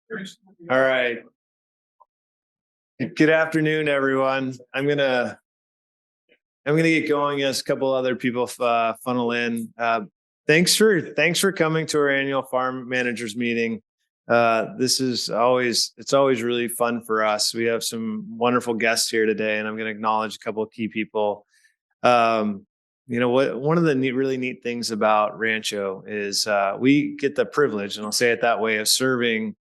All right. Good afternoon, everyone. I'm gonna get going as a couple other people funnel in. Thanks for coming to our annual farm managers meeting. This is always really fun for us. We have some wonderful guests here today, and I'm going to acknowledge a couple of key people. Um, one of the really neat things about Rancho is we get the privilege, and I'll say it that way, of serving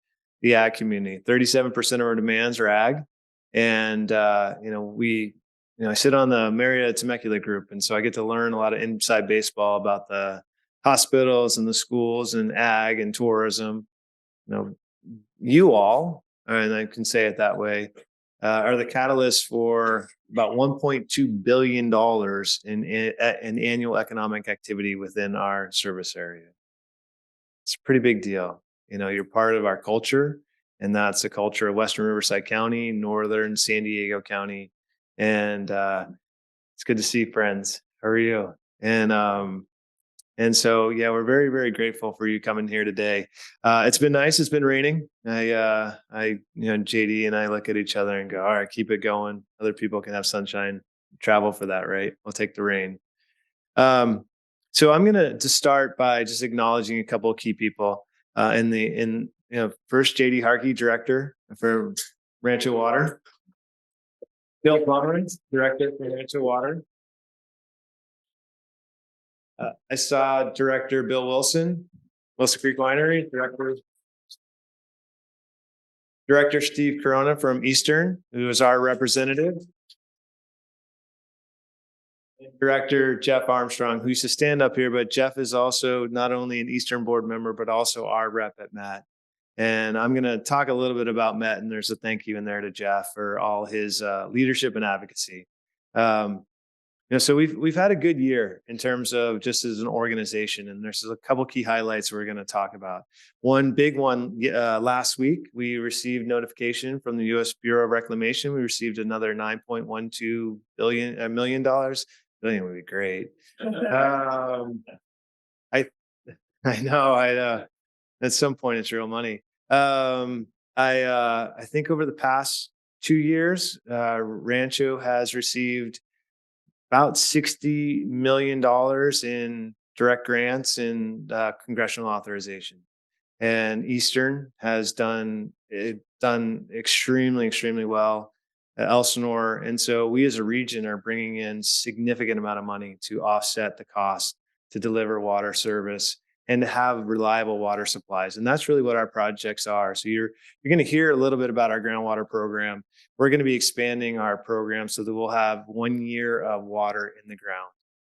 the ag community. 37% of our demands are ag, and I sit on the Marietta Temecula group, and so I get to learn a lot of inside baseball about the hospitals and the schools and ag and tourism. You know, you all, and I can say it that way, are the catalyst for about $1.2 billion in annual economic activity within our service area. It's a pretty big deal. You're part of our culture, and that's the culture of Western Riverside County, Northern San Diego County, and it's good to see friends. How are you? And so, yeah, we're very, very grateful for you coming here today. It's been nice. It's been raining. JD and I look at each other and go, all right, keep it going. Other people can have sunshine, travel for that, right? We'll take the rain. So I'm going to just start by just acknowledging a couple of key people. First, JD Harkey, director for Rancho Water. Bill Pomeranz, director for Rancho Water. I saw Director Bill Wilson Creek Winery, Director Steve Corona from Eastern, who is our representative, and Director Jeff Armstrong, who used to stand up here, but Jeff is also not only an Eastern board member, but also our rep at MET. And I'm going to talk a little bit about MET, and there's a thank you in there to Jeff for all his leadership and advocacy. So we've had a good year in terms of just as an organization, and there's a couple key highlights we're going to talk about. One big one, last week, we received notification from the U.S. Bureau of Reclamation. We received another $9.12 million. Billion would be great. I know. At some point, it's real money. I think over the past 2 years, Rancho has received about $60 million in direct grants and congressional authorization. And Eastern has done extremely, extremely well at Elsinore. And so we as a region are bringing in significant amount of money to offset the cost to deliver water service and to have reliable water supplies. And that's really what our projects are. So you're going to hear a little bit about our groundwater program. We're going to be expanding our program so that we'll have 1 year of water in the ground,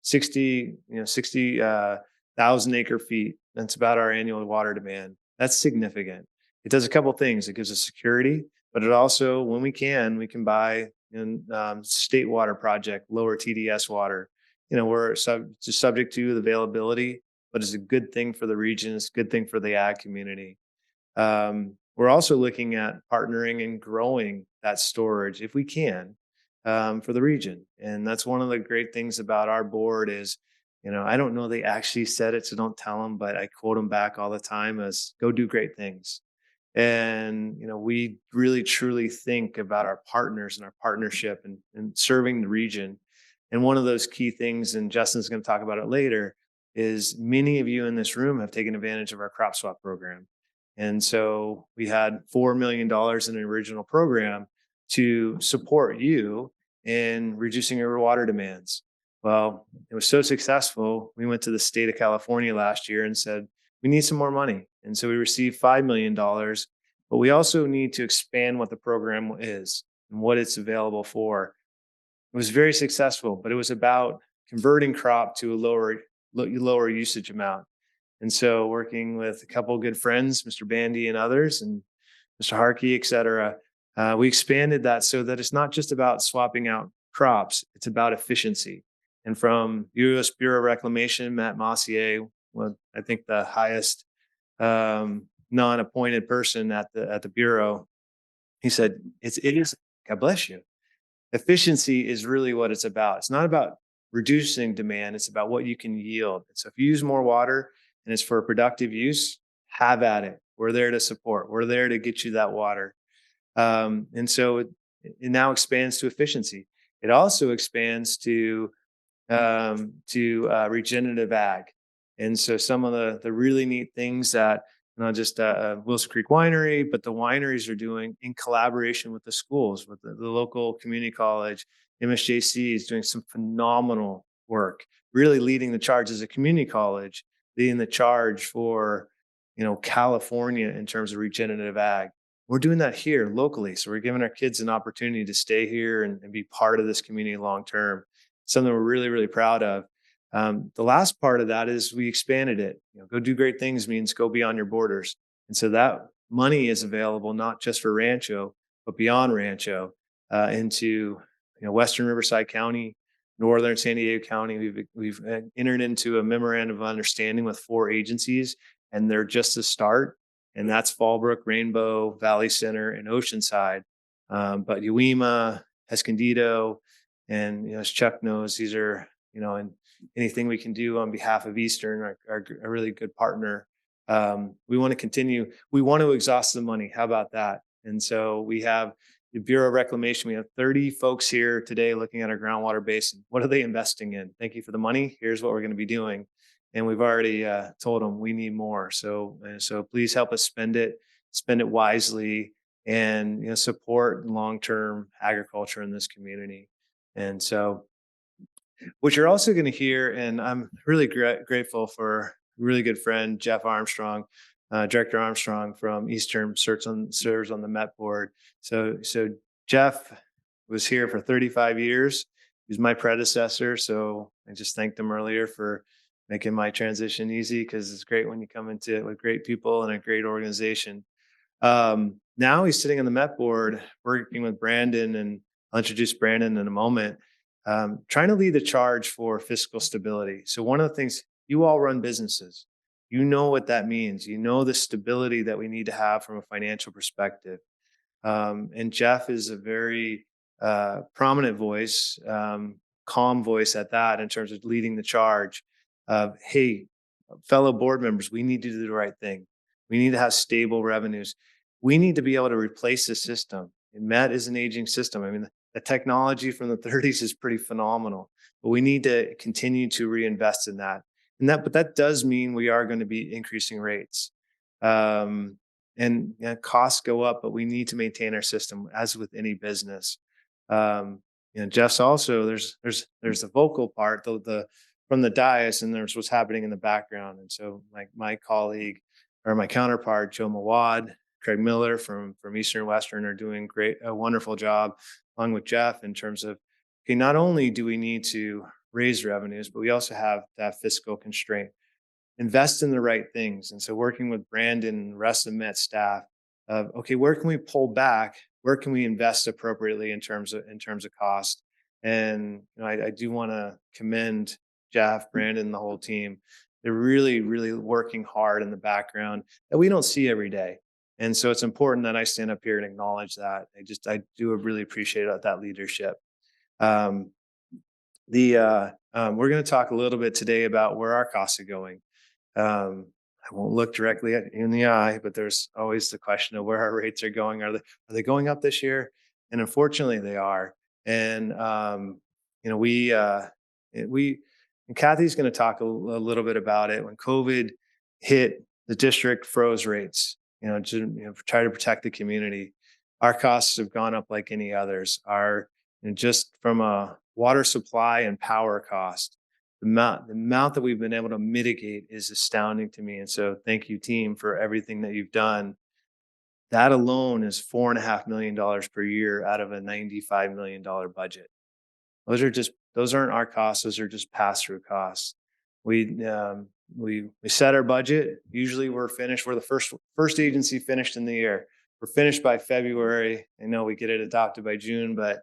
60,000 acre feet. That's about our annual water demand. That's significant. It does a couple of things. It gives us security, but it also, when we can buy in state water project, lower TDS water. We're just subject to the availability, but it's a good thing for the region. It's a good thing for the ag community. We're also looking at partnering and growing that storage if we can for the region. And that's one of the great things about our board is, I don't know they actually said it, so don't tell them, but I quote them back all the time as go do great things. And, we really truly think about our partners and our partnership and serving the region. And one of those key things, and Justin's going to talk about it later, is many of you in this room have taken advantage of our crop swap program. And so we had $4 million in an original program to support you in reducing your water demands. Well, it was so successful. We went to the state of California last year and said, we need some more money. And so we received $5 million, but we also need to expand what the program is and what it's available for. It was very successful, but it was about converting crop to a lower usage amount. And so working with a couple of good friends, Mr. Bandy and others, and Mr. Harkey, et cetera, we expanded that so that it's not just about swapping out crops, it's about efficiency. And from U.S. Bureau of Reclamation, Matt Mossier, I think the highest non-appointed person at the Bureau, he said, it is, God bless you. Efficiency is really what it's about. It's not about reducing demand. It's about what you can yield. So if you use more water and it's for productive use, have at it. We're there to support. We're there to get you that water. And so it now expands to efficiency. It also expands to regenerative ag. And so some of the really neat things that not just Wilson Creek Winery, but the wineries are doing in collaboration with the schools, with the local community college, MSJC is doing some phenomenal work, really leading the charge as a community college, leading the charge for California in terms of regenerative ag. We're doing that here locally, so we're giving our kids an opportunity to stay here and be part of this community long term, something we're really, really proud of. The last part of that is we expanded it. Go do great things means go beyond your borders. And so that money is available not just for Rancho, but beyond Rancho into Western Riverside County, Northern San Diego County. We've entered into a memorandum of understanding with 4 agencies, and they're just a start. And that's Fallbrook, Rainbow, Valley Center, and Oceanside. But Uema, Escondido, and as Chuck knows, these are and anything we can do on behalf of Eastern are a really good partner. We want to continue. We want to exhaust the money. How about that? And so we have the Bureau of Reclamation. We have 30 folks here today looking at our groundwater basin. What are they investing in? Thank you for the money. Here's what we're going to be doing. And we've already told them we need more. So please help us spend it wisely, and support long-term agriculture in this community. And so what you're also going to hear, and I'm really grateful for a really good friend, Jeff Armstrong, Director Armstrong from Eastern serves on the Met board. So Jeff was here for 35 years. He was my predecessor. So I just thanked him earlier for making my transition easy, because it's great when you come into it with great people and a great organization. Now he's sitting on the Met board working with Brandon, and I'll introduce Brandon in a moment, trying to lead the charge for fiscal stability. So one of the things, you all run businesses, what that means. The stability that we need to have from a financial perspective. And Jeff is a very prominent voice, calm voice at that, in terms of leading the charge of, hey, fellow board members, we need to do the right thing. We need to have stable revenues. We need to be able to replace the system. And Met is an aging system. I mean, the technology from the 30s is pretty phenomenal, but we need to continue to reinvest in that. But that does mean we are going to be increasing rates. And costs go up, but we need to maintain our system, as with any business. Jeff's also, there's the vocal part, the from the dais, and there's what's happening in the background. And so my colleague, or my counterpart, Joe Mawad, Craig Miller from Eastern Western, are doing a wonderful job, along with Jeff, in terms of, okay, not only do we need to raise revenues, but we also have that fiscal constraint. Invest in the right things. And so working with Brandon and the rest of the Met staff of, okay, where can we pull back? Where can we invest appropriately in terms of cost? And I do want to commend Jeff, Brandon, and the whole team. They're really, really working hard in the background that we don't see every day. And so it's important that I stand up here and acknowledge that. I do really appreciate that leadership. We're going to talk a little bit today about where our costs are going. I won't look directly at you in the eye, but there's always the question of where our rates are going. Are they going up this year? And unfortunately, they are. And and Kathy's going to talk a little bit about it. When COVID hit, the district froze rates. To try to protect the community. Our costs have gone up like any others. Just from a water supply and power cost, the amount that we've been able to mitigate is astounding to me. And so thank you, team, for everything that you've done. That alone is $4.5 million per year out of a $95 million budget. Those aren't our costs. Those are just pass-through costs. We set our budget. Usually we're finished. We're the first agency finished in the year. We're finished by February. I know we get it adopted by June, but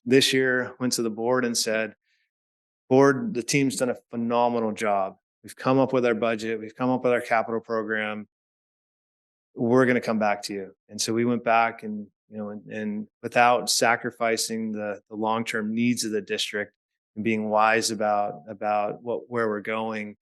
this year went to the board and said, board, the team's done a phenomenal job. We've come up with our budget. We've come up with our capital program. We're going to come back to you. And so we went back and without sacrificing the long-term needs of the district and being wise about where we're going,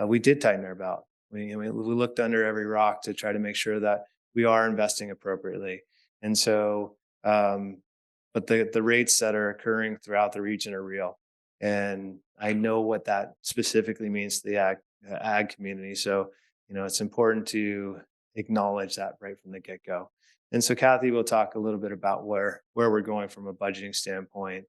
we did tighten our belt. We looked under every rock to try to make sure that we are investing appropriately. And so, but the rates that are occurring throughout the region are real, and I know what that specifically means to the ag community. So, it's important to acknowledge that right from the get go. And so, Kathy will talk a little bit about where we're going from a budgeting standpoint.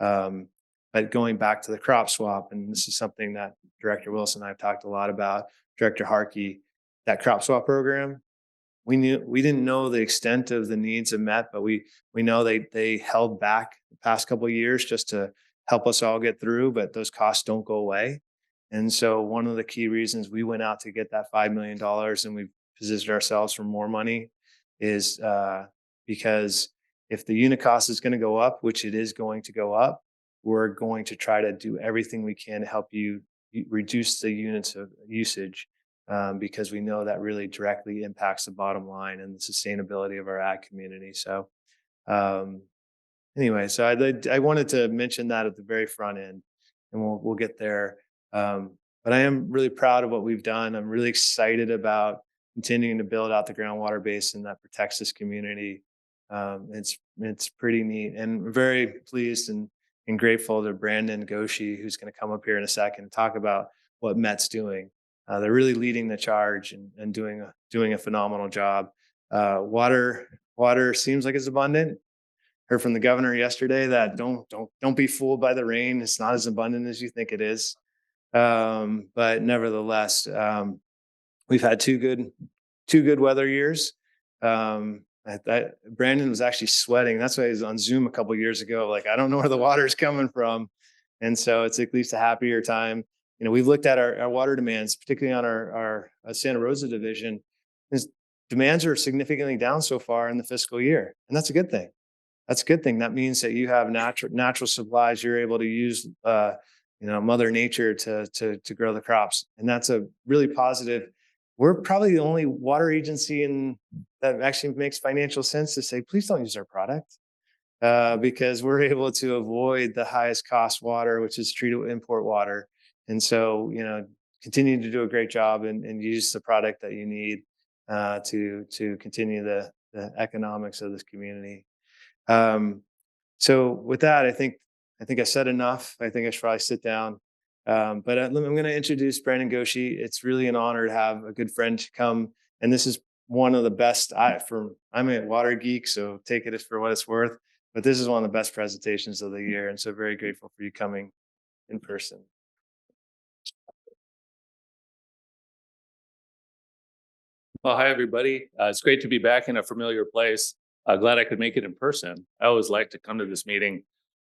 Um, but going back to the crop swap, and this is something that Director Wilson and I have talked a lot about, Director Harkey, that crop swap program, we didn't know the extent of the needs of Met, but we know they held back the past couple of years just to help us all get through, but those costs don't go away. And so one of the key reasons we went out to get that $5 million and we positioned ourselves for more money is because if the unit cost is going to go up, which it is going to go up, we're going to try to do everything we can to help you reduce the units of usage, because we know that really directly impacts the bottom line and the sustainability of our ag community. So, um, anyway, so I wanted to mention that at the very front end, and we'll get there. But I am really proud of what we've done. I'm really excited about continuing to build out the groundwater basin that protects this community. It's pretty neat, and we're very pleased and grateful to Brandon Goshi, who's going to come up here in a second and talk about what Met's doing. They're really leading the charge and doing a phenomenal job. Water seems like it's abundant. Heard from the governor yesterday that don't be fooled by the rain. It's not as abundant as you think it is. But nevertheless, we've had two good weather years. Brandon was actually sweating. That's why he was on Zoom a couple of years ago. Like, I don't know where the water's coming from. And so it's at least a happier time. We've looked at our water demands, particularly on our Santa Rosa division. His demands are significantly down so far in the fiscal year. And that's a good thing. That's a good thing. That means that you have natural supplies. You're able to use, Mother Nature to grow the crops. And that's a really positive. We're probably the only water agency that actually makes financial sense to say, please don't use our product, because we're able to avoid the highest cost water, which is treated import water. And so, continue to do a great job and use the product that you need to continue the economics of this community. So with that, I think I said enough. I think I should probably sit down. But I'm going to introduce Brandon Goshi. It's really an honor to have a good friend come, and this is one of the best. I'm a water geek, so take it for what it's worth. But this is one of the best presentations of the year, and so very grateful for you coming in person. Well, hi, everybody. It's great to be back in a familiar place. Glad I could make it in person. I always like to come to this meeting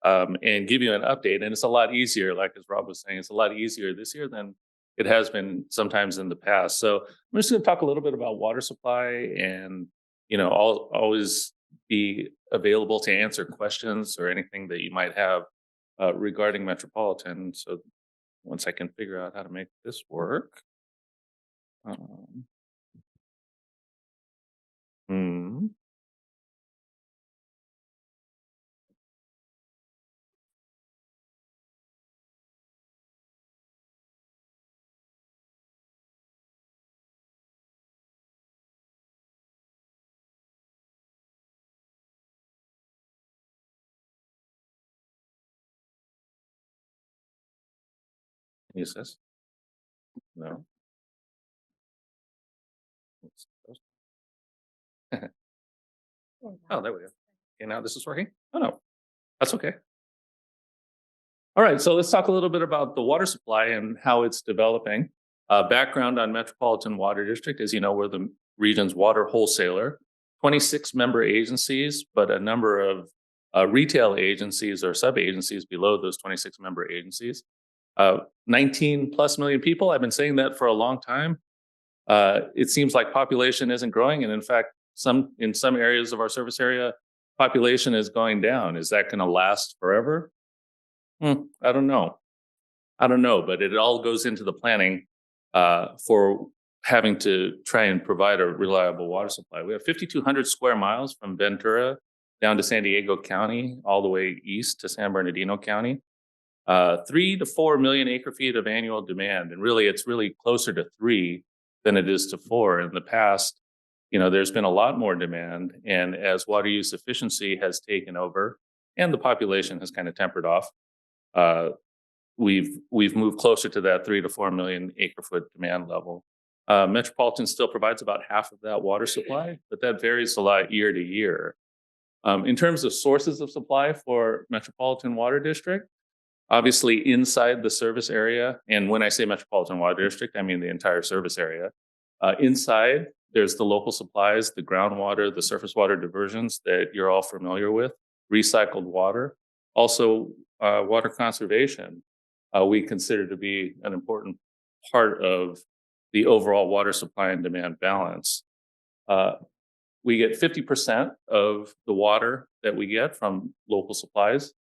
and give you an update. And it's a lot easier, like as Rob was saying, it's a lot easier this year than it has been sometimes in the past. So I'm just going to talk a little bit about water supply and, I'll always be available to answer questions or anything that you might have regarding Metropolitan. So once I can figure out how to make this work. Hmm. Use this? No. Oh, there we go. Okay, now this is working. Oh no, that's okay. All right, so let's talk a little bit about the water supply and how it's developing. Background on Metropolitan Water District, as you know, we're the region's water wholesaler. 26 member agencies, but a number of retail agencies or sub agencies below those 26 member agencies. 19 plus million people. I've been saying that for a long time. It seems like population isn't growing, and in fact, in some areas of our service area, population is going down. Is that going to last forever? I don't know. But it all goes into the planning for having to try and provide a reliable water supply. We have 5,200 square miles from Ventura down to San Diego County, all the way east to San Bernardino County. 3 to 4 million acre feet of annual demand, and really, it's really closer to 3 than it is to 4. In the past, there's been a lot more demand, and as water use efficiency has taken over and the population has kind of tempered off, uh, we've moved closer to that 3 to 4 million acre foot demand level. Metropolitan still provides about half of that water supply, but that varies a lot year to year. In terms of sources of supply for Metropolitan Water District, obviously inside the service area, and when I say Metropolitan Water District, I mean the entire service area. Inside, there's the local supplies, the groundwater, the surface water diversions that you're all familiar with, recycled water, also water conservation. We consider to be an important part of the overall water supply and demand balance. Uh, we get 50% of the water that we get from local supplies,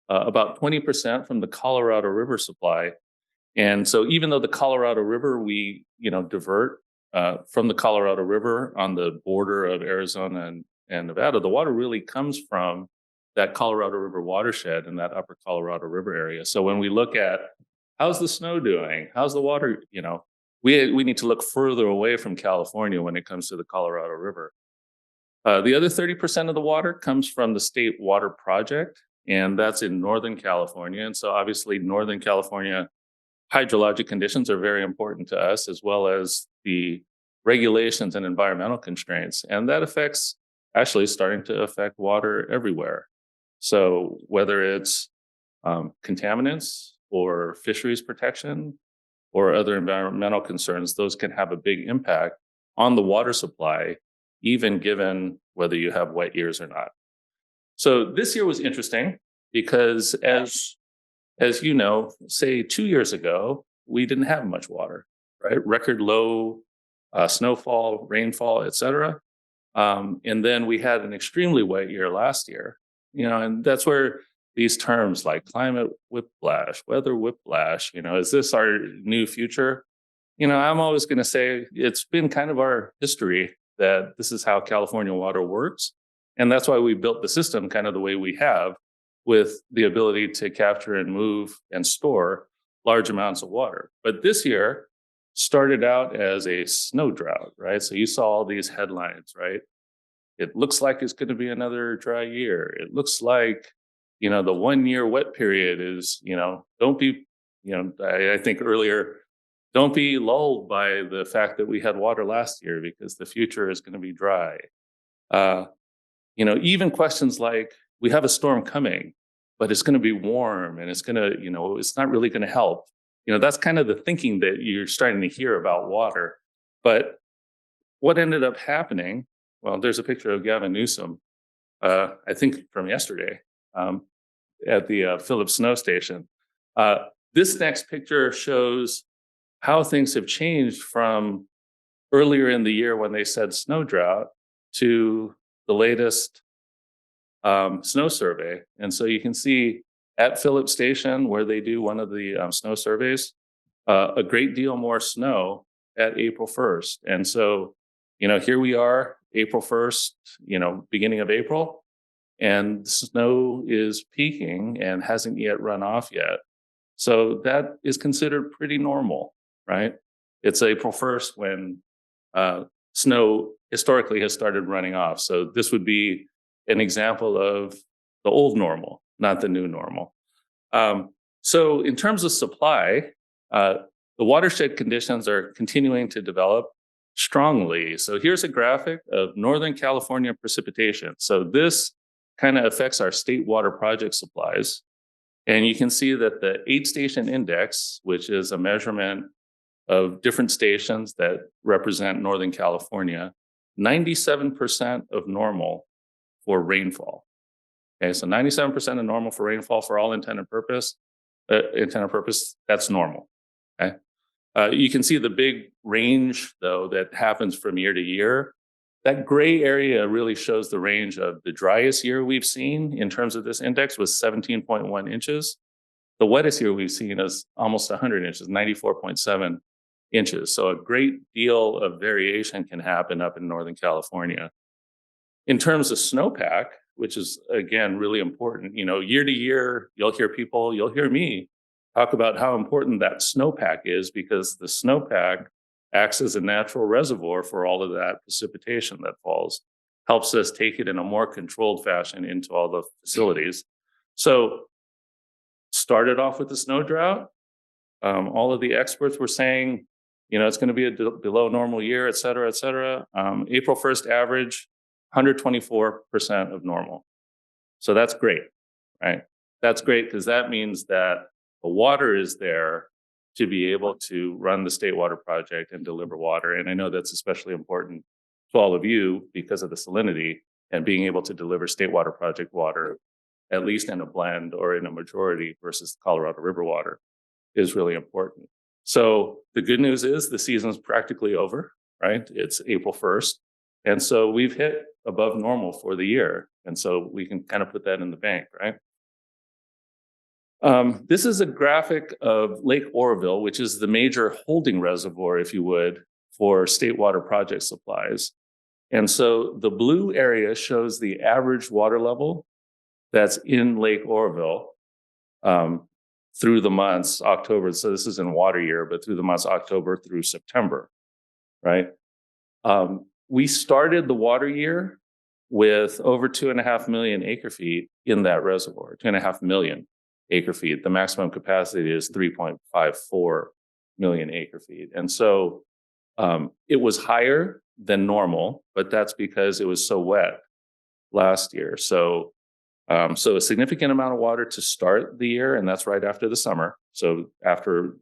about 20% from the Colorado River supply. And so even though the Colorado River, we divert from the Colorado River on the border of Arizona and Nevada, the water really comes from that Colorado River watershed in that upper Colorado River area. So when we look at how's the snow doing, how's the water, we need to look further away from California when it comes to the Colorado River. The other 30% of the water comes from the State Water Project, and that's in Northern California. And so obviously Northern California hydrologic conditions are very important to us, as well as the regulations and environmental constraints. And that affects actually starting to affect water everywhere. So whether it's contaminants or fisheries protection or other environmental concerns, those can have a big impact on the water supply, even given whether you have wet years or not. So this year was interesting because as you know, say 2 years ago, we didn't have much water, right? Record low snowfall, rainfall, et cetera. And then we had an extremely wet year last year, and that's where these terms like climate whiplash, weather whiplash, is this our new future? I'm always going to say it's been kind of our history that this is how California water works. And that's why we built the system kind of the way we have, with the ability to capture and move and store large amounts of water. But this year started out as a snow drought, right? So you saw all these headlines, right? It looks like it's going to be another dry year. It looks like, the 1 year wet period is, don't be, I think earlier, don't be lulled by the fact that we had water last year because the future is going to be dry. Even questions like, we have a storm coming, but it's going to be warm and it's going to, it's not really going to help. That's kind of the thinking that you're starting to hear about water. But what ended up happening, well, there's a picture of Gavin Newsom, I think from yesterday, at the Phillips Snow Station. This next picture shows how things have changed from earlier in the year when they said snow drought to the latest snow survey. And so you can see at Phillips Station, where they do one of the snow surveys, a great deal more snow at April 1st. And so, here we are, April 1st, beginning of April, and snow is peaking and hasn't yet run off yet. So that is considered pretty normal, right? It's April 1st when snow historically has started running off. So this would be an example of the old normal, not the new normal. So in terms of supply, the watershed conditions are continuing to develop strongly. So here's a graphic of Northern California precipitation. So this kind of affects our state water project supplies. And you can see that the 8-station index, which is a measurement of different stations that represent Northern California, 97% of normal for rainfall. Okay, so 97% of normal for rainfall for all intent and purpose, that's normal. Okay. You can see the big range, though, that happens from year to year. That gray area really shows the range of the driest year we've seen in terms of this index was 17.1 inches. The wettest year we've seen is almost 100 inches, 94.7 inches. So a great deal of variation can happen up in Northern California. In terms of snowpack, which is, again, really important, year to year, you'll hear me talk about how important that snowpack is, because the snowpack acts as a natural reservoir for all of that precipitation that falls, helps us take it in a more controlled fashion into all the facilities. So started off with the snow drought. All of the experts were saying, it's going to be a below normal year, et cetera, et cetera. April 1st average, 124% of normal. So that's great, right? That's great because that means that the water is there to be able to run the state water project and deliver water. And I know that's especially important to all of you because of the salinity and being able to deliver state water project water, at least in a blend or in a majority versus Colorado River water, is really important. So the good news is the season's practically over, right? It's April 1st. And so we've hit above normal for the year. And so we can kind of put that in the bank, right? This is a graphic of Lake Oroville, which is the major holding reservoir, if you would, for state water project supplies. And so the blue area shows the average water level that's in Lake Oroville through the months October. So this is in water year, but through the months October through September, right? We started the water year with over 2.5 million acre feet in that reservoir, 2.5 million acre feet. The maximum capacity is 3.54 million acre feet. And so it was higher than normal, but that's because it was so wet last year. So a significant amount of water to start the year, and that's right after the summer. So after,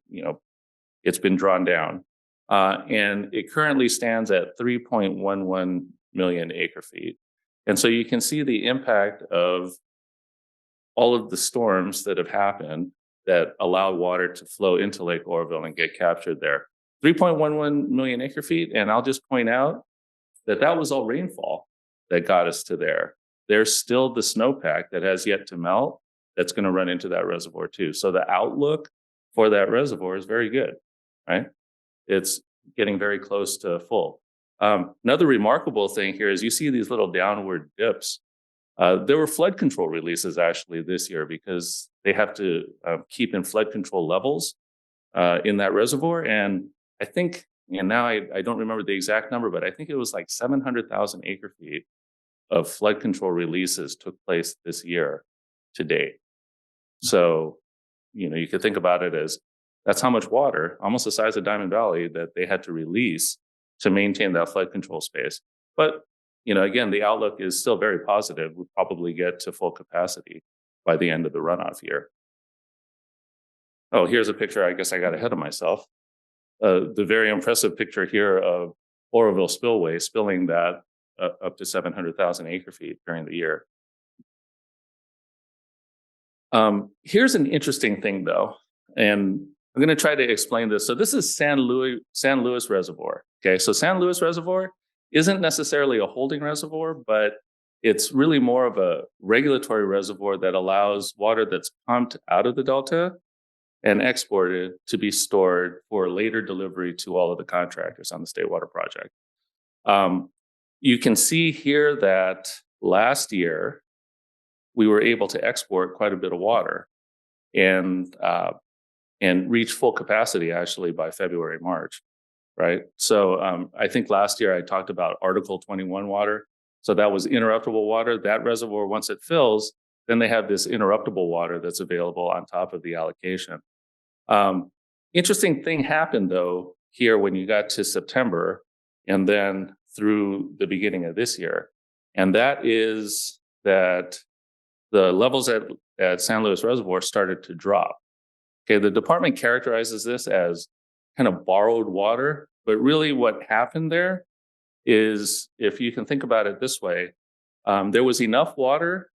it's been drawn down. And it currently stands at 3.11 million acre feet. And so you can see the impact of all of the storms that have happened that allow water to flow into Lake Oroville and get captured there. 3.11 million acre feet. And I'll just point out that that was all rainfall that got us to there. There's still the snowpack that has yet to melt that's going to run into that reservoir too. So the outlook for that reservoir is very good, right? It's getting very close to full. Another remarkable thing here is you see these little downward dips. There were flood control releases actually this year because they have to keep in flood control levels in that reservoir. And I think, now I don't remember the exact number, but I think it was like 700,000 acre feet of flood control releases took place this year to date. So, you could think about it as that's how much water, almost the size of Diamond Valley, that they had to release to maintain that flood control space. But, again, the outlook is still very positive. We'll probably get to full capacity by the end of the runoff year. Oh, here's a picture. I guess I got ahead of myself. The very impressive picture here of Oroville Spillway spilling that up to 700,000 acre feet during the year. Here's an interesting thing, though, and I'm going to try to explain this. So this is San Luis Reservoir. Okay, so San Luis Reservoir isn't necessarily a holding reservoir, but it's really more of a regulatory reservoir that allows water that's pumped out of the delta and exported to be stored for later delivery to all of the contractors on the state water project. You can see here that last year we were able to export quite a bit of water and reach full capacity actually by February, March, right? So I think last year I talked about Article 21 water. So that was interruptible water. That reservoir, once it fills, then they have this interruptible water that's available on top of the allocation. Interesting thing happened though here when you got to September and then through the beginning of this year. And that is that the levels at San Luis Reservoir started to drop. Okay, the department characterizes this as kind of borrowed water, but really what happened there is, if you can think about it this way, there was enough water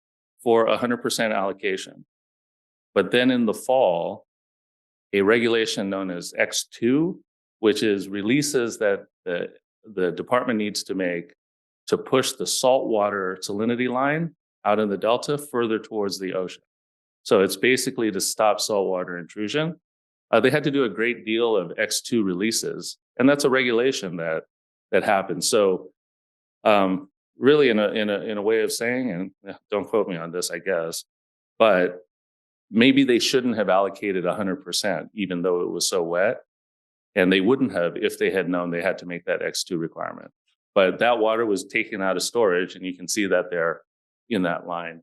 for 100% allocation. But then in the fall, a regulation known as X2, which is releases that the department needs to make to push the saltwater salinity line out in the delta further towards the ocean. So it's basically to stop saltwater intrusion. They had to do a great deal of X2 releases, and that's a regulation that happens. So really in a way of saying, and don't quote me on this, I guess, but maybe they shouldn't have allocated 100%, even though it was so wet. And they wouldn't have if they had known they had to make that X2 requirement. But that water was taken out of storage, and you can see that there in that line.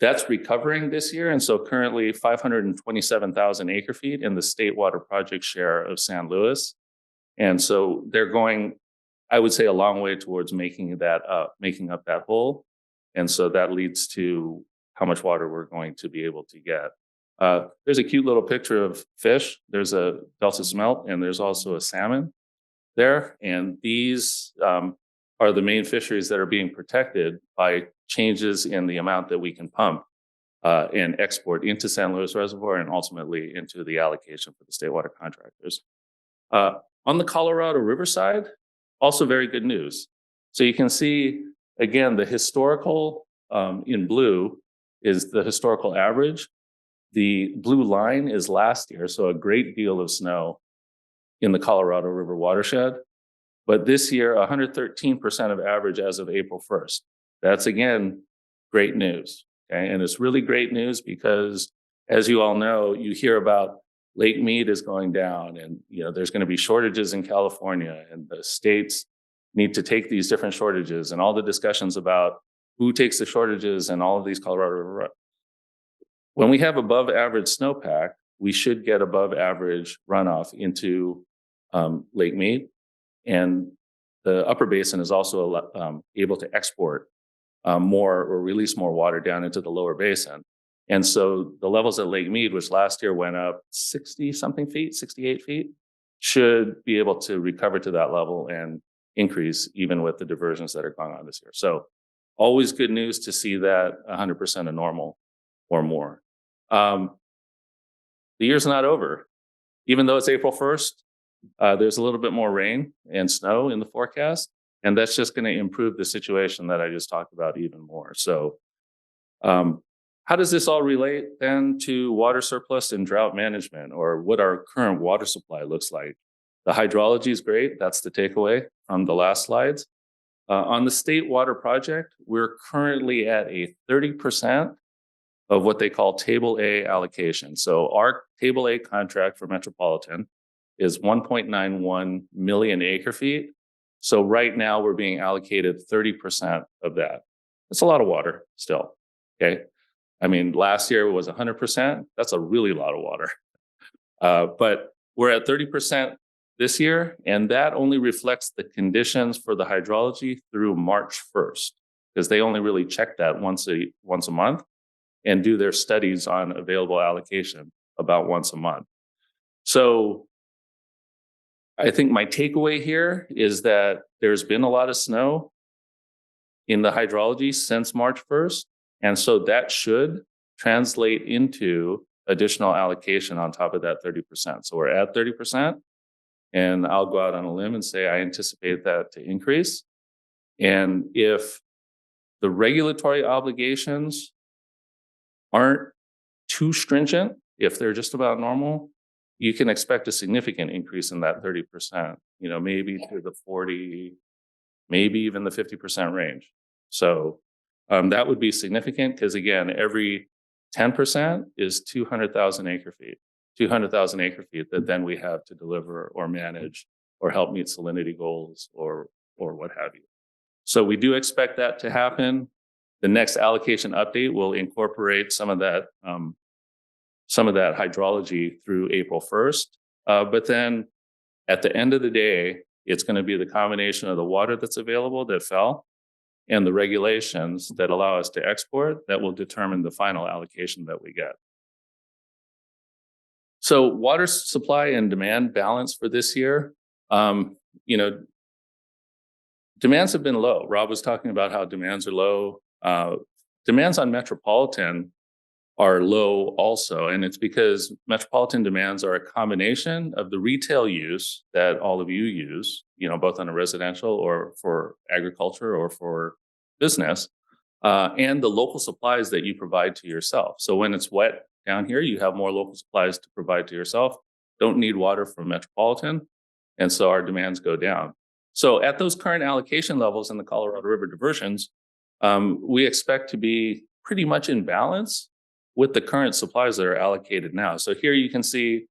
That's recovering this year. And so currently 527,000 acre feet in the state water project share of San Luis. And so they're going, I would say, a long way towards making up that hole. And so that leads to how much water we're going to be able to get. There's a cute little picture of fish. There's a Delta smelt, and there's also a salmon there. And these are the main fisheries that are being protected by changes in the amount that we can pump and export into San Luis Reservoir and ultimately into the allocation for the state water contractors. On the Colorado River side, also very good news. So you can see, again, the historical in blue is the historical average. The blue line is last year, so a great deal of snow in the Colorado River watershed. But this year, 113% of average as of April 1st. That's, again, great news. Okay? And it's really great news because, as you all know, you hear about Lake Mead is going down, and there's going to be shortages in California, and the states need to take these different shortages, and all the discussions about who takes the shortages and all of these Colorado River. When we have above average snowpack, we should get above average runoff into Lake Mead. And the upper basin is also able to export more or release more water down into the lower basin. And so the levels at Lake Mead, which last year went up 60 something feet, 68 feet, should be able to recover to that level and increase even with the diversions that are going on this year. So always good news to see that 100% of normal or more. The year's not over. Even though it's April 1st, there's a little bit more rain and snow in the forecast, and that's just going to improve the situation that I just talked about even more. So how does this all relate then to water surplus and drought management, or what our current water supply looks like? The hydrology is great. That's the takeaway from the last slides. On the state water project, we're currently at a 30% of what they call Table A allocation. So our Table A contract for Metropolitan is 1.91 million acre feet. So right now we're being allocated 30% of that. That's a lot of water still, okay? I mean, last year it was 100%. That's a really lot of water. But we're at 30% this year, and that only reflects the conditions for the hydrology through March 1st, because they only really check that once a month and do their studies on available allocation about once a month. So I think my takeaway here is that there's been a lot of snow in the hydrology since March 1st. And so that should translate into additional allocation on top of that 30%. So we're at 30%. And I'll go out on a limb and say I anticipate that to increase. And if the regulatory obligations aren't too stringent, if they're just about normal, you can expect a significant increase in that 30%, maybe to the 40, maybe even the 50% range. So that would be significant because, again, every 10% is 200,000 acre feet, 200,000 acre feet that then we have to deliver or manage or help meet salinity goals or what have you. So we do expect that to happen. The next allocation update will incorporate some of that hydrology through April 1st. But then at the end of the day, it's going to be the combination of the water that's available that fell and the regulations that allow us to export that will determine the final allocation that we get. So water supply and demand balance for this year, demands have been low. Rob was talking about how demands are low. Demands on Metropolitan are low also, and it's because Metropolitan demands are a combination of the retail use that all of you use, both on a residential or for agriculture or for business, and the local supplies that you provide to yourself. So when it's wet down here, you have more local supplies to provide to yourself. Don't need water from Metropolitan, and so our demands go down. So at those current allocation levels in the Colorado River diversions, we expect to be pretty much in balance with the current supplies that are allocated now. So here you can see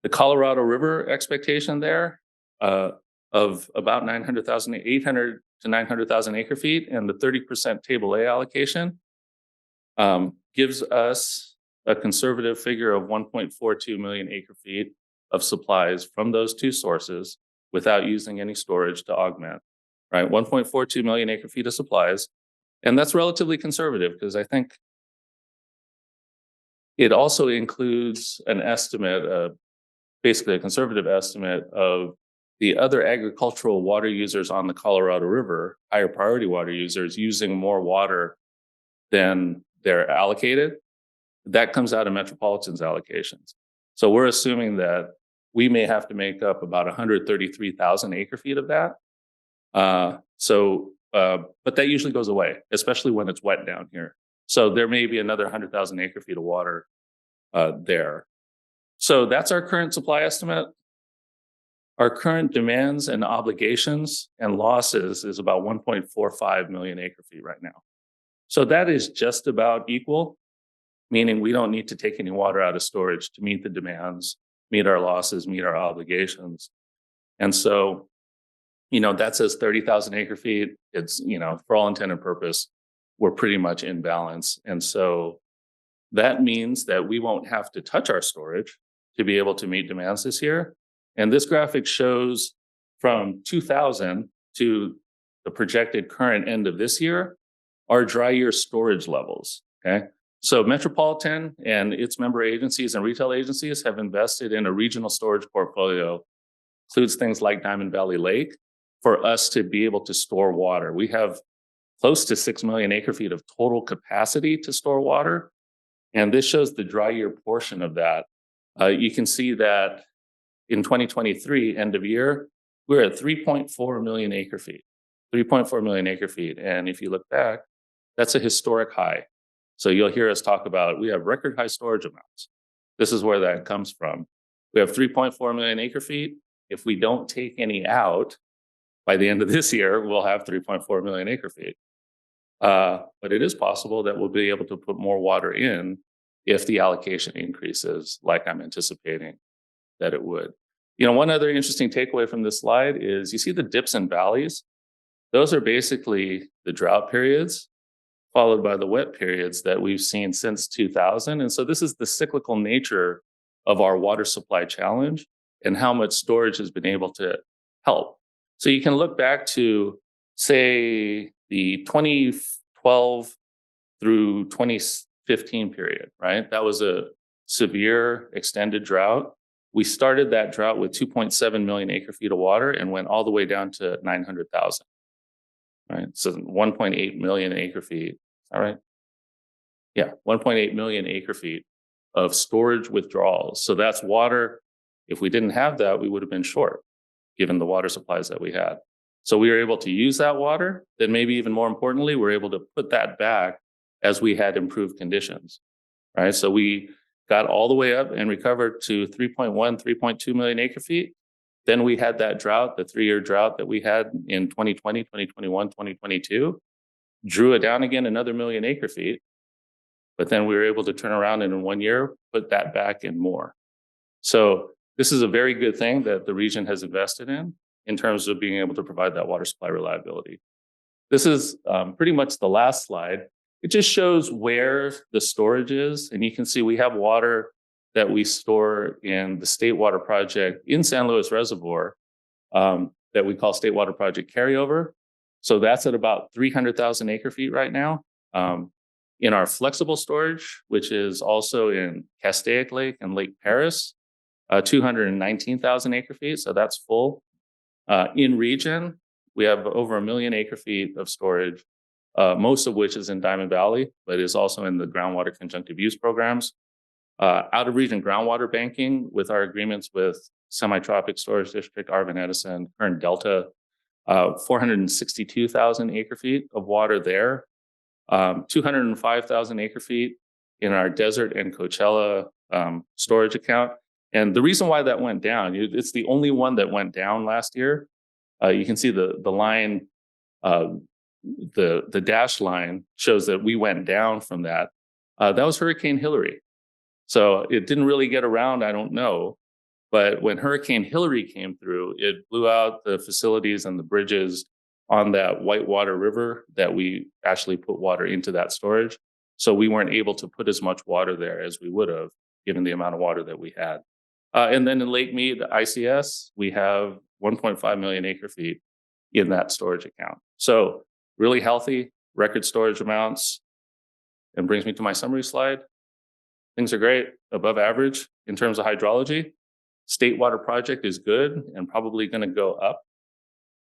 The Colorado River expectation there of about 800 to 900,000 acre feet, and the 30% Table A allocation gives us a conservative figure of 1.42 million acre feet of supplies from those two sources without using any storage to augment, right? 1.42 million acre feet of supplies. And that's relatively conservative because I think it also includes an estimate, basically a conservative estimate of the other agricultural water users on the Colorado River, higher priority water users, using more water than they're allocated. That comes out of Metropolitan's allocations. So we're assuming that we may have to make up about 133,000 acre feet of that. But that usually goes away, especially when it's wet down here. So there may be another 100,000 acre feet of water there. So that's our current supply estimate. Our current demands and obligations and losses is about 1.45 million acre feet right now. So that is just about equal, meaning we don't need to take any water out of storage to meet the demands, meet our losses, meet our obligations. And so, that says 30,000 acre feet. It's, for all intent and purpose, we're pretty much in balance. And so that means that we won't have to touch our storage to be able to meet demands this year. And this graphic shows from 2000 to the projected current end of this year, our dry year storage levels, okay? So Metropolitan and its member agencies and retail agencies have invested in a regional storage portfolio, includes things like Diamond Valley Lake, for us to be able to store water. We have close to 6 million acre feet of total capacity to store water. And this shows the dry year portion of that. You can see that in 2023, end of year, we're at 3.4 million acre feet, 3.4 million acre feet. And if you look back, that's a historic high. So you'll hear us talk about, we have record high storage amounts. This is where that comes from. We have 3.4 million acre feet. If we don't take any out, by the end of this year, we'll have 3.4 million acre feet. But it is possible that we'll be able to put more water in if the allocation increases, like I'm anticipating that it would. One other interesting takeaway from this slide is you see the dips and valleys. Those are basically the drought periods followed by the wet periods that we've seen since 2000. And so this is the cyclical nature of our water supply challenge and how much storage has been able to help. So you can look back to, say, the 2012 through 2015 period, right? That was a severe extended drought. We started that drought with 2.7 million acre feet of water and went all the way down to 900,000, right? So 1.8 million acre feet, all right? Yeah, 1.8 million acre feet of storage withdrawals. So that's water. If we didn't have that, we would have been short, given the water supplies that we had. So we were able to use that water. Then maybe even more importantly, we're able to put that back as we had improved conditions, right? So we got all the way up and recovered to 3.1, 3.2 million acre feet. Then we had that drought, the 3-year drought that we had in 2020, 2021, 2022, drew it down again another million acre feet. But then we were able to turn around and in 1 year, put that back in more. So this is a very good thing that the region has invested in terms of being able to provide that water supply reliability. This is pretty much the last slide. It just shows where the storage is. And you can see we have water that we store in the State Water Project in San Luis Reservoir that we call State Water Project Carryover. So that's at about 300,000 acre feet right now. In our flexible storage, which is also in Castaic Lake and Lake Paris, 219,000 acre feet. So that's full. In region, we have over 1 million acre feet of storage, most of which is in Diamond Valley, but is also in the groundwater conjunctive use programs. Out of region groundwater banking with our agreements with Semi-Tropic Storage District, Arvin Edison, Kern Delta, 462,000 acre feet of water there, 205,000 acre feet in our desert and Coachella storage account. And the reason why that went down, it's the only one that went down last year. You can see the line, the dashed line shows that we went down from that. That was Hurricane Hillary. So it didn't really get around, I don't know. But when Hurricane Hillary came through, it blew out the facilities and the bridges on that Whitewater River that we actually put water into that storage. So we weren't able to put as much water there as we would have, given the amount of water that we had. And then in Lake Mead, ICS, we have 1.5 million acre feet in that storage account. So really healthy record storage amounts. And brings me to my summary slide. Things are great, above average in terms of hydrology. State water project is good and probably going to go up,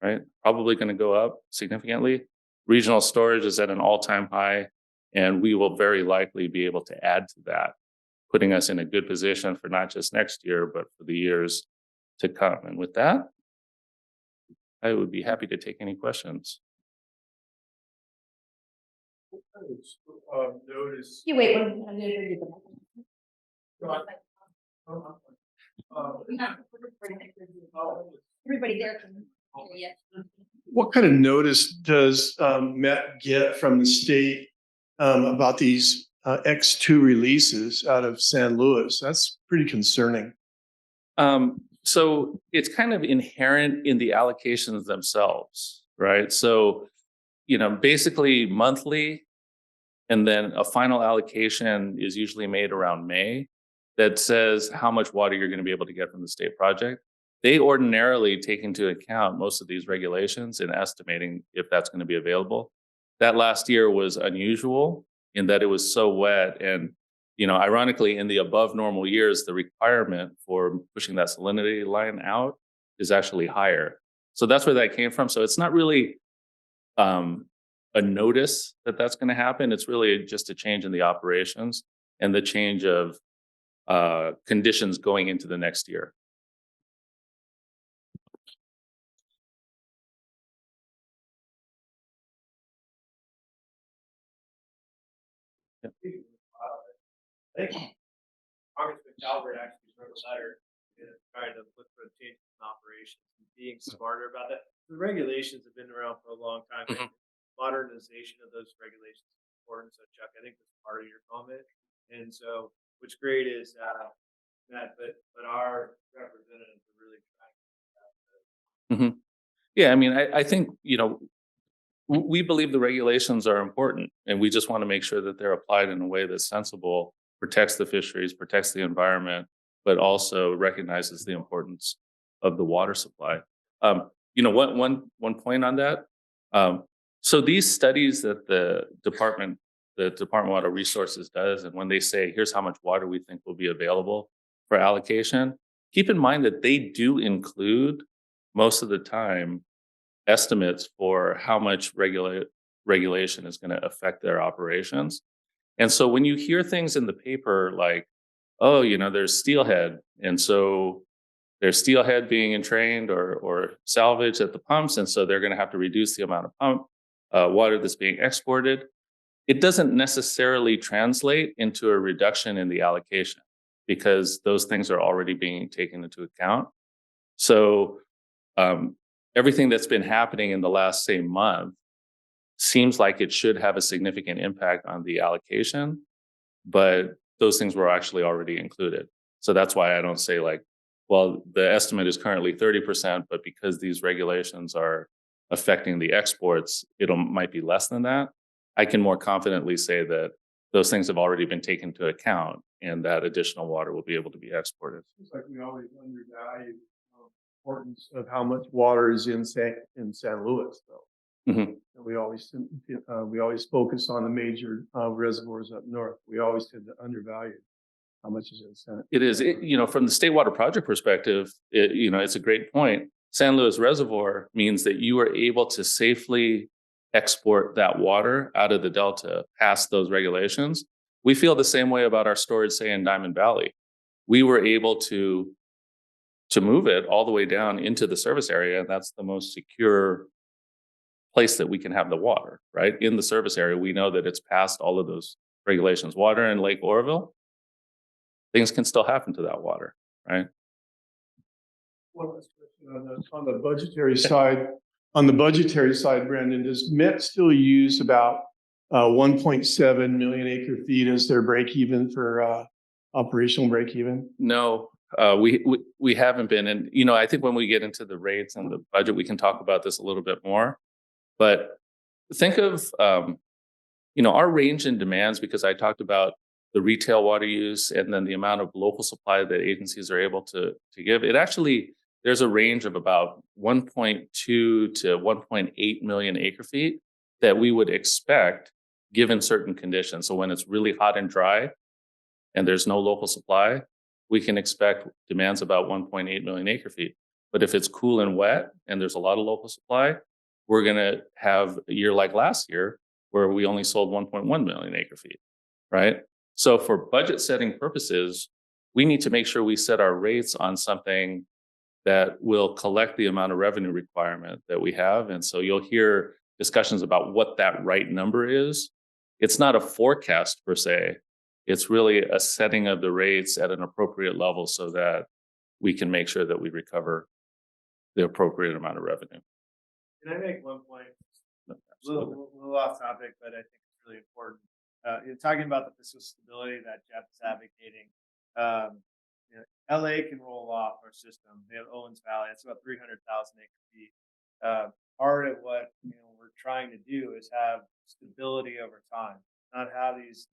right? Probably going to go up significantly. Regional storage is at an all-time high, and we will very likely be able to add to that, putting us in a good position for not just next year, but for the years to come. And with that, I would be happy to take any questions. Notice. You wait one minute, I'm gonna read Everybody there can hear you. What kind of notice does Met get from the state about these X2 releases out of San Luis? That's pretty concerning. So it's kind of inherent in the allocations themselves, right? So, basically monthly, and then a final allocation is usually made around May that says how much water you're going to be able to get from the state project. They ordinarily take into account most of these regulations in estimating if that's going to be available. That last year was unusual in that it was so wet. And, ironically, in the above normal years, the requirement for pushing that salinity line out is actually higher. So that's where that came from. So it's not really a notice that that's going to happen. It's really just a change in the operations and the change of conditions going into the next year. I think Congressman Calvert actually wrote a letter trying to look for changes in operations and being smarter about that. The regulations have been around for a long time. Mhm. Modernization of those regulations is important. So, Chuck, I think that's part of your comment. And so, what's great is that, but our representatives are really trying to do that. Yeah, I mean, I think, we believe the regulations are important, and we just want to make sure that they're applied in a way that's sensible, protects the fisheries, protects the environment, but also recognizes the importance of the water supply. One point on that. So these studies that the Department of Water Resources does, and when they say, here's how much water we think will be available for allocation, keep in mind that they do include most of the time estimates for how much regulation is going to affect their operations. And so when you hear things in the paper like, oh, there's steelhead, and so there's steelhead being entrained or salvaged at the pumps, and so they're going to have to reduce the amount of pump water that's being exported, it doesn't necessarily translate into a reduction in the allocation because those things are already being taken into account. So everything that's been happening in the last, say, month seems like it should have a significant impact on the allocation, but those things were actually already included. So that's why I don't say well, the estimate is currently 30%, but because these regulations are affecting the exports, might be less than that. I can more confidently say that those things have already been taken into account and that additional water will be able to be exported. It's like we always undervalue the importance of how much water is in San Luis, though. Mhm. We always focus on the major reservoirs up north. We always tend to undervalue how much is in San. It is, from the state water project perspective, it's a great point. San Luis Reservoir means that you are able to safely export that water out of the Delta past those regulations. We feel the same way about our storage, say, in Diamond Valley. We were able to move it all the way down into the service area. That's the most secure place that we can have the water, right? In the service area, we know that it's past all of those regulations. Water in Lake Oroville, things can still happen to that water, right? One last question on the budgetary side. On the budgetary side, Brandon, does Met still use about 1.7 million acre feet as their break even for operational break even? No, We haven't been, and I think when we get into the rates and the budget, we can talk about this a little bit more. But think of our range in demands, because I talked about the retail water use and then the amount of local supply that agencies are able to give. It actually, there's a range of about 1.2 to 1.8 million acre feet that we would expect given certain conditions. So when it's really hot and dry and there's no local supply, we can expect demands about 1.8 million acre feet. But if it's cool and wet and there's a lot of local supply, we're going to have a year like last year where we only sold 1.1 million acre feet, right? So for budget setting purposes, we need to make sure we set our rates on something that will collect the amount of revenue requirement that we have. And so you'll hear discussions about what that right number is. It's not a forecast per se. It's really a setting of the rates at an appropriate level so that we can make sure that we recover the appropriate amount of revenue. Can I make one point? A Absolutely. little off topic, but I think it's really important. You're talking about the fiscal stability that Jeff is advocating. LA can roll off our system. They have Owens Valley. That's about 300,000 acre feet. Part of what we're trying to do is have stability over time, not have these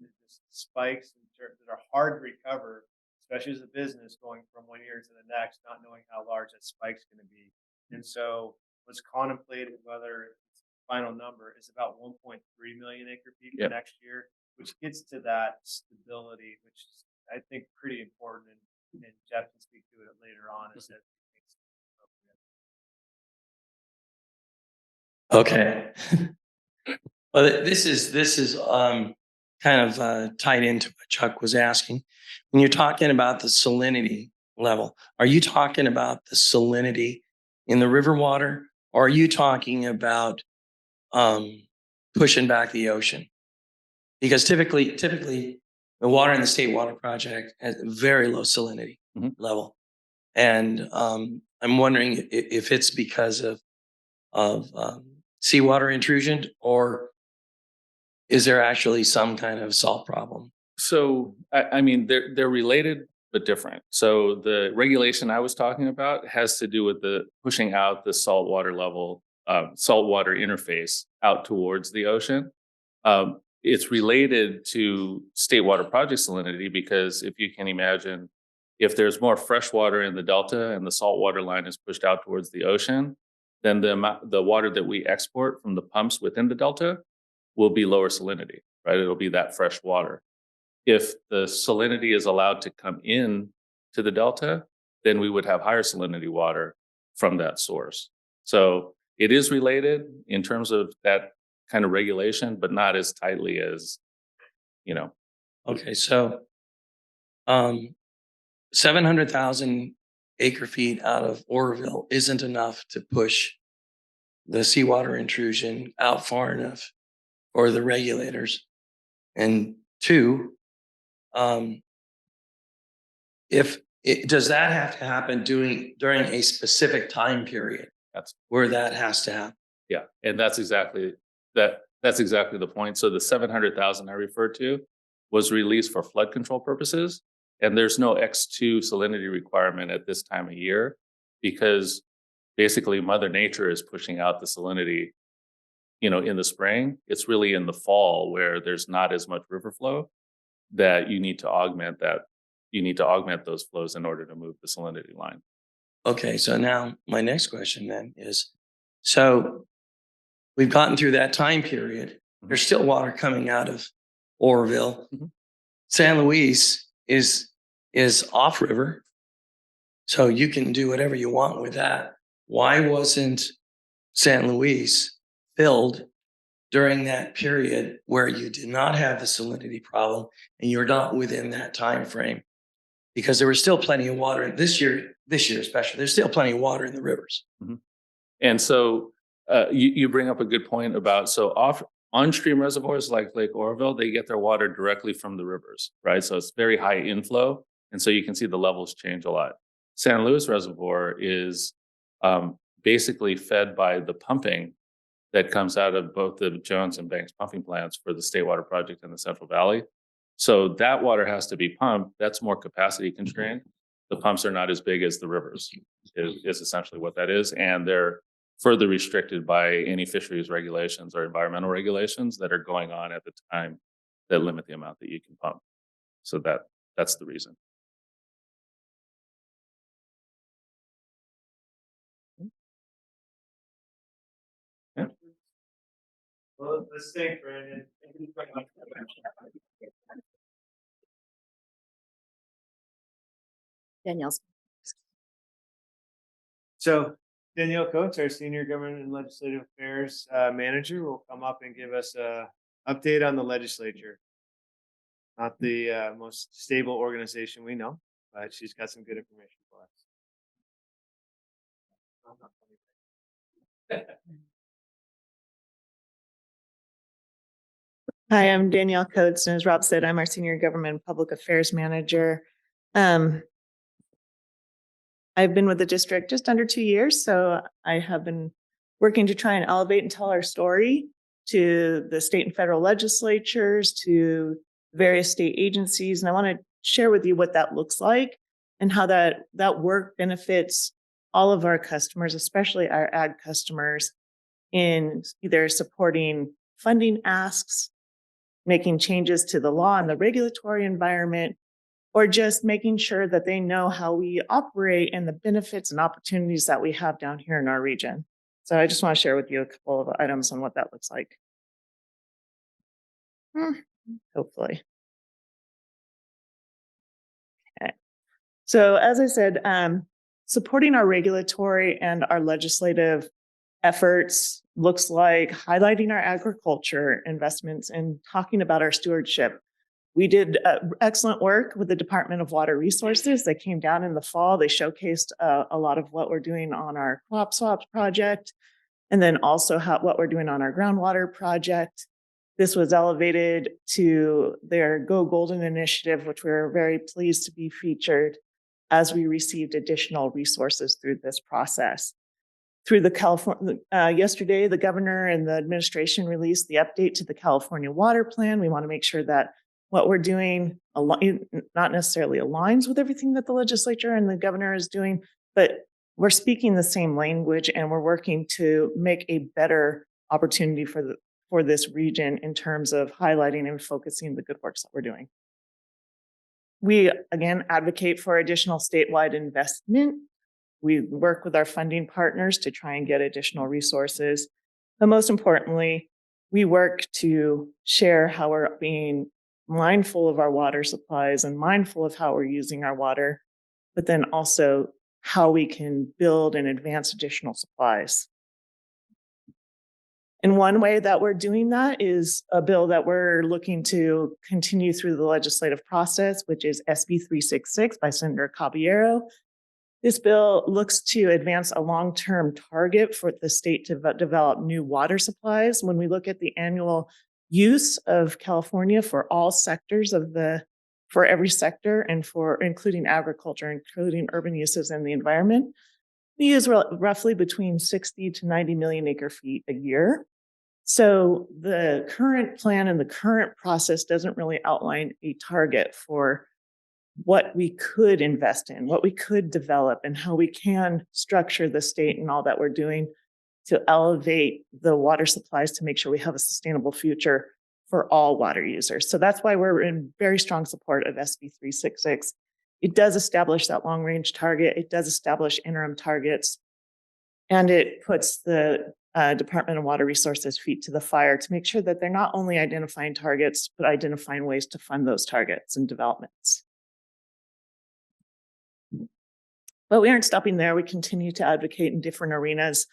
spikes that are hard to recover, especially as a business going from one year to the next, not knowing how large that spike's going to be. And so what's contemplated, whether it's the final number, is about 1.3 million acre feet for next year, which gets to that stability, which is, I think, pretty important. And Jeff can speak to it later on as that Okay. Well, this is kind of tied into what Chuck was asking. When you're talking about the salinity level, are you talking about the salinity in the river water, or are you talking about pushing back the ocean? Because typically the water in the state water project has a very low salinity level. And I'm wondering if it's because of seawater intrusion, or is there actually some kind of salt problem? So, I mean, they're related but different. So the regulation I was talking about has to do with the pushing out the saltwater level, saltwater interface out towards the ocean. It's related to state water project salinity, because if you can imagine, if there's more fresh water in the delta and the saltwater line is pushed out towards the ocean, then the water that we export from the pumps within the delta will be lower salinity, right? It'll be that fresh water. If the salinity is allowed to come in to the delta, then we would have higher salinity water from that source. So it is related in terms of that kind of regulation, but not as tightly as, Okay, so 700,000 acre feet out of Oroville isn't enough to push the seawater intrusion out far enough for the regulators. And two, does that have to happen during a specific time period? That's where that has to happen. Yeah, and that's exactly the point. So the 700,000 I referred to was released for flood control purposes, and there's no X2 salinity requirement at this time of year, because basically Mother Nature is pushing out the salinity, in the spring. It's really in the fall where there's not as much river flow that you need to augment that. You need to augment those flows in order to move the salinity line. Okay, so now my next question then is, so we've gotten through that time period. There's still water coming out of Oroville. San Luis is off river, so you can do whatever you want with that. Why wasn't San Luis filled during that period where you did not have the salinity problem and you're not within that time frame? Because there was still plenty of water this year especially. There's still plenty of water in the rivers. And so you bring up a good point about, on-stream reservoirs like Lake Oroville, they get their water directly from the rivers, right? So it's very high inflow. And so you can see the levels change a lot. San Luis Reservoir is basically fed by the pumping that comes out of both the Jones and Banks pumping plants for the State Water Project in the Central Valley. So that water has to be pumped. That's more capacity constrained. The pumps are not as big as the rivers, is essentially what that is. And they're further restricted by any fisheries regulations or environmental regulations that are going on at the time that limit the amount that you can pump. So that's the reason. Well, let's thank Brandon. Danielle's. So Danielle Coates, our Senior Government and Legislative Affairs Manager, will come up and give us a update on the legislature. Not the most stable organization we know, but she's got some good information for us. Hi, I'm Danielle Coates, and as Rob said, I'm our Senior Government and Public Affairs Manager. I've been with the district just under 2 years, so I have been working to try and elevate and tell our story to the state and federal legislatures, to various state agencies, and I want to share with you what that looks like and how that work benefits all of our customers, especially our ag customers, in either supporting funding asks, making changes to the law and the regulatory environment, or just making sure that they know how we operate and the benefits and opportunities that we have down here in our region. So I just want to share with you a couple of items on what that looks like. Hopefully. Okay. So as I said, supporting our regulatory and our legislative efforts looks like highlighting our agriculture investments and talking about our stewardship. We did excellent work with the Department of Water Resources. They came down in the fall. They showcased a lot of what we're doing on our crop swaps project, and then also what we're doing on our groundwater project. This was elevated to their Go Golden initiative, which we were very pleased to be featured as we received additional resources through this process. Through the California, yesterday, the governor and the administration released the update to the California Water Plan. We want to make sure that what we're doing not necessarily aligns with everything that the legislature and the governor is doing, but we're speaking the same language and we're working to make a better opportunity for this region in terms of highlighting and focusing the good works that we're doing. We, again, advocate for additional statewide investment. We work with our funding partners to try and get additional resources. But most importantly, we work to share how we're being mindful of our water supplies and mindful of how we're using our water, but then also how we can build and advance additional supplies. And one way that we're doing that is a bill that we're looking to continue through the legislative process, which is SB 366 by Senator Caballero. This bill looks to advance a long-term target for the state to develop new water supplies. When we look at the annual use of California for all sectors for every sector and for including agriculture, including urban uses and the environment, we use roughly between 60 to 90 million acre feet a year. So the current plan and the current process doesn't really outline a target for what we could invest in, what we could develop, and how we can structure the state and all that we're doing to elevate the water supplies to make sure we have a sustainable future for all water users. So that's why we're in very strong support of SB 366. It does establish that long-range target. It does establish interim targets, and it puts the Department of Water Resources feet to the fire to make sure that they're not only identifying targets, but identifying ways to fund those targets and developments. But we aren't stopping there. We continue to advocate in different arenas.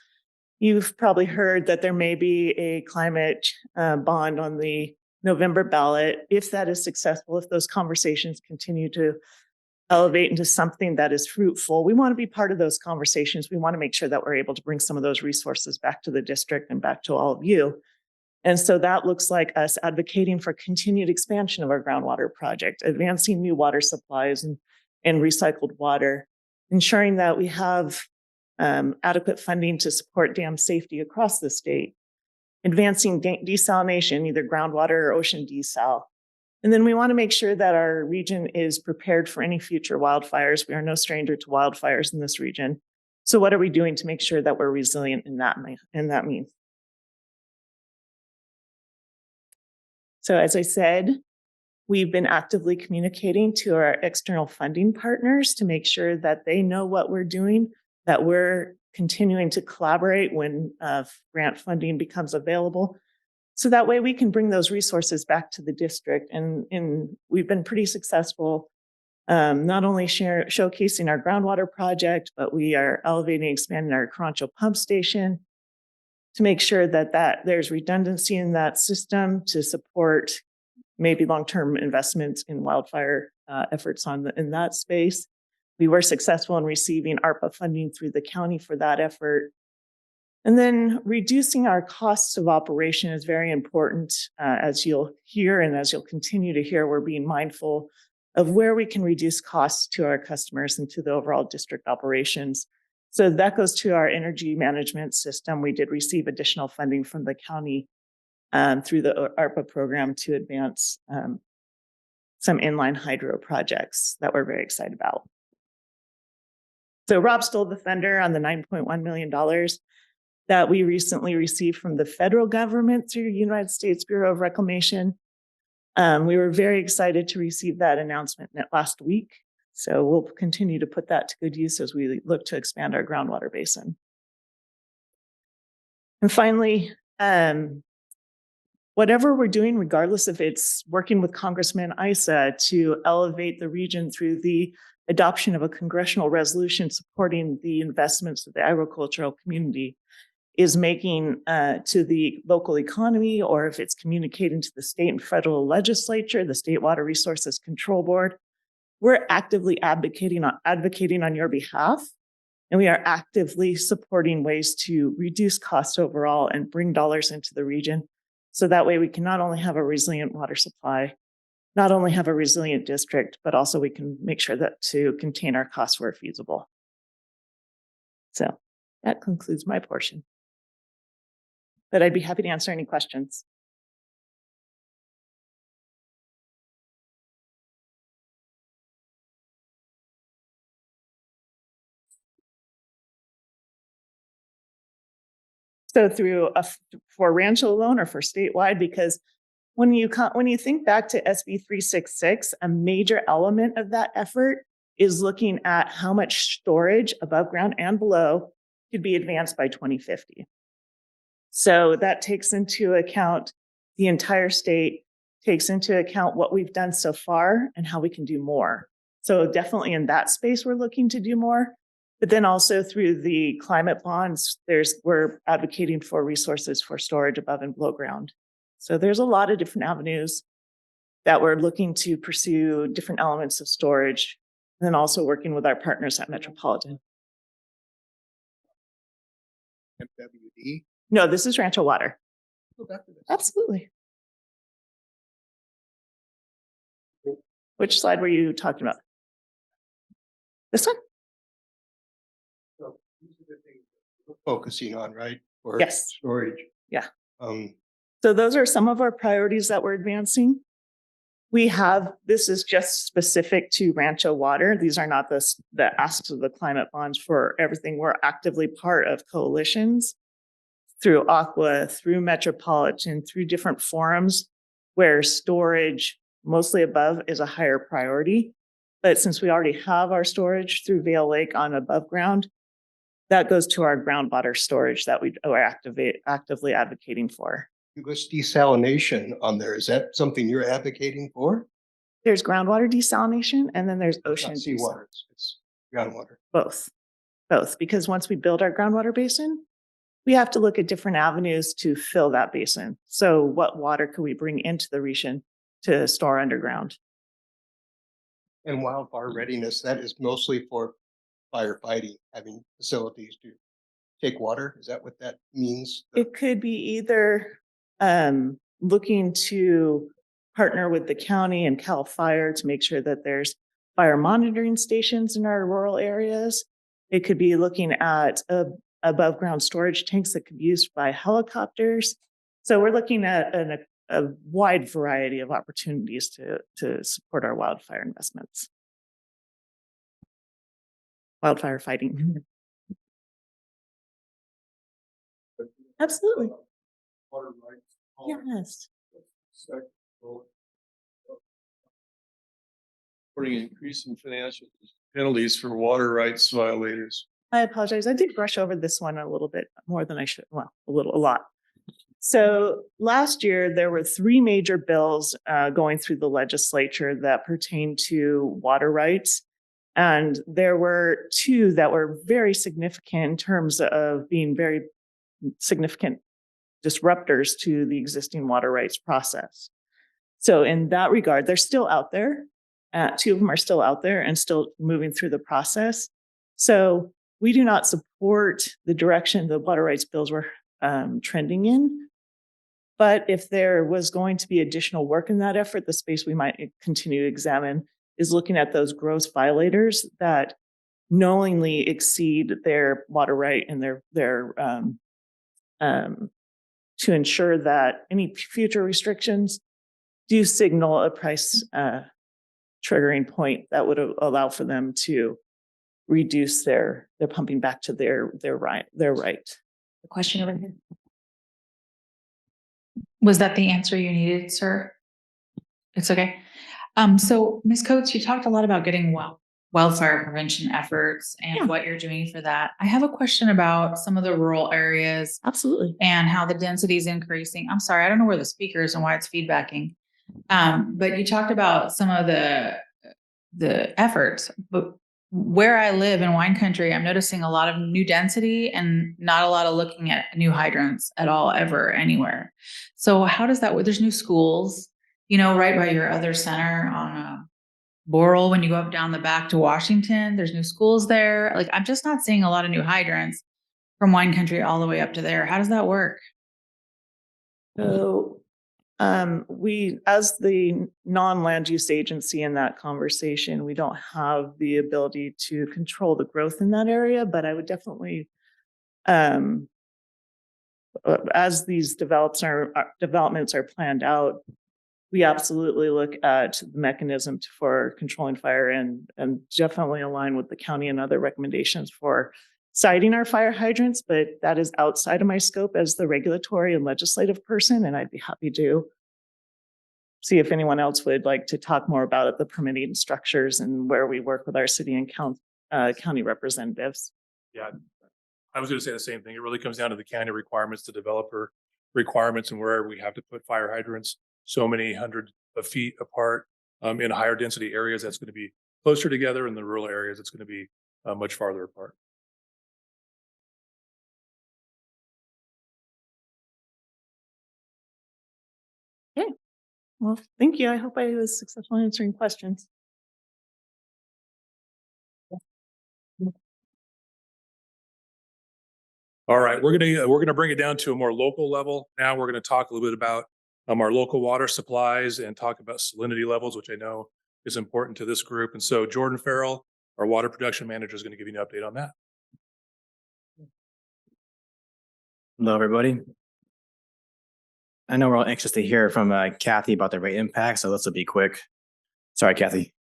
You've probably heard that there may be a climate bond on the November ballot. If that is successful, if those conversations continue to elevate into something that is fruitful, we want to be part of those conversations. We want to make sure that we're able to bring some of those resources back to the district and back to all of you. And so that looks like us advocating for continued expansion of our groundwater project, advancing new water supplies and recycled water, ensuring that we have adequate funding to support dam safety across the state, advancing desalination, either groundwater or ocean desal, And then we want to make sure that our region is prepared for any future wildfires. We are no stranger to wildfires in this region. So what are we doing to make sure that we're resilient in that means? So as I said, we've been actively communicating to our external funding partners to make sure that they know what we're doing, that we're continuing to collaborate when grant funding becomes available. So that way we can bring those resources back to the district. And we've been pretty successful, not only showcasing our groundwater project, but we are elevating, expanding our Rancho pump station to make sure that there's redundancy in that system to support maybe long-term investments in wildfire efforts in that space. We were successful in receiving ARPA funding through the county for that effort. And then reducing our costs of operation is very important. As you'll hear and as you'll continue to hear, we're being mindful of where we can reduce costs to our customers and to the overall district operations. So that goes to our energy management system. We did receive additional funding from the county through the ARPA program to advance some inline hydro projects that we're very excited about. So Rob stole the thunder on the $9.1 million that we recently received from the federal government through United States Bureau of Reclamation. We were very excited to receive that announcement last week. So we'll continue to put that to good use as we look to expand our groundwater basin. And finally, whatever we're doing, regardless if it's working with Congressman Issa to elevate the region through the adoption of a congressional resolution supporting the investments of the agricultural community, is making to the local economy, or if it's communicating to the state and federal legislature, the State Water Resources Control Board, we're actively advocating on your behalf. And we are actively supporting ways to reduce costs overall and bring dollars into the region. So that way we can not only have a resilient water supply, not only have a resilient district, but also we can make sure that to contain our costs where feasible. So that concludes my portion. But I'd be happy to answer any questions. So for Rancho alone or for statewide, because when you think back to SB 366, a major element of that effort is looking at how much storage above ground and below could be advanced by 2050. So that takes into account the entire state, takes into account what we've done so far and how we can do more. So definitely in that space, we're looking to do more. But then also through the climate bonds, we're advocating for resources for storage above and below ground. So there's a lot of different avenues that we're looking to pursue different elements of storage, and then also working with our partners at Metropolitan. MWD. No, this is Rancho Water. Go back to this. Absolutely. Which slide were you talking about? This one? So these are the things that we're focusing on, right? For Yes. storage. Yeah. Um, So those are some of our priorities that we're advancing. This is just specific to Rancho Water. These are not the asks of the climate bonds for everything. We're actively part of coalitions through Aqua, through Metropolitan, through different forums where storage, mostly above, is a higher priority. But since we already have our storage through Vail Lake on above ground, that goes to our groundwater storage that we are actively advocating for. you list desalination on there. Is that something you're advocating for? There's groundwater desalination and then there's It's not ocean seawater, it's groundwater. Both, because once we build our groundwater basin, we have to look at different avenues to fill that basin. So what water can we bring into the region to store underground? And wildfire readiness, that is mostly for firefighting, having facilities to take water. Is that what that means? It could be either looking to partner with the county and CAL FIRE to make sure that there's fire monitoring stations in our rural areas. It could be looking at above ground storage tanks that could be used by helicopters. So we're looking at a wide variety of opportunities to support our wildfire investments. Wildfire fighting. Absolutely. Yes. Reporting increase in financial penalties for water rights violators. I apologize. I did brush over this one a little bit more than I should. Well, a lot. So last year, there were 3 major bills going through the legislature that pertain to water rights. And there were 2 that were very significant in terms of being very significant disruptors to the existing water rights process. So in that regard, they're still out there. 2 of them are still out there and still moving through the process. So we do not support the direction the water rights bills were trending in. But if there was going to be additional work in that effort, the space we might continue to examine is looking at those gross violators that knowingly exceed their water right and their to ensure that any future restrictions do signal a price triggering point that would allow for them to reduce their pumping back to their right. The question over here. Was that the answer you needed, sir? It's okay. So Ms. Coates, you talked a lot about getting wildfire prevention efforts and Yeah. what you're doing for that. I have a question about some of the rural areas Absolutely. and how the density is increasing. I'm sorry, I don't know where the speaker is and why it's feedbacking. But you talked about some of the efforts, but where I live in wine country, I'm noticing a lot of new density and not a lot of looking at new hydrants at all, ever, anywhere. So how does that work? There's new schools, right by your other center on Boral. When you go up down the back to Washington, there's new schools there. Like, I'm just not seeing a lot of new hydrants from wine country all the way up to there. How does that work? So we, as the non-land use agency in that conversation, we don't have the ability to control the growth in that area, but I would definitely, as these developments are planned out, we absolutely look at the mechanism for controlling fire and definitely align with the county and other recommendations for citing our fire hydrants, but that is outside of my scope as the regulatory and legislative person, and I'd be happy to see if anyone else would like to talk more about it, the permitting structures and where we work with our city and county representatives. Yeah, I was going to say the same thing. It really comes down to the county requirements, the developer requirements, and where we have to put fire hydrants so many hundreds of feet apart. In higher density areas, that's going to be closer together. In the rural areas, it's going to be much farther apart. Okay. Well, thank you. I hope I was successful in answering questions. All right, we're gonna bring it down to a more local level. Now we're going to talk a little bit about our local water supplies and talk about salinity levels, which I know is important to this group. And so Jordan Farrell, our water production manager, is going to give you an update on that. Hello, everybody. I know we're all anxious to hear from Kathy about the rate impact, so this will be quick. Sorry, Kathy.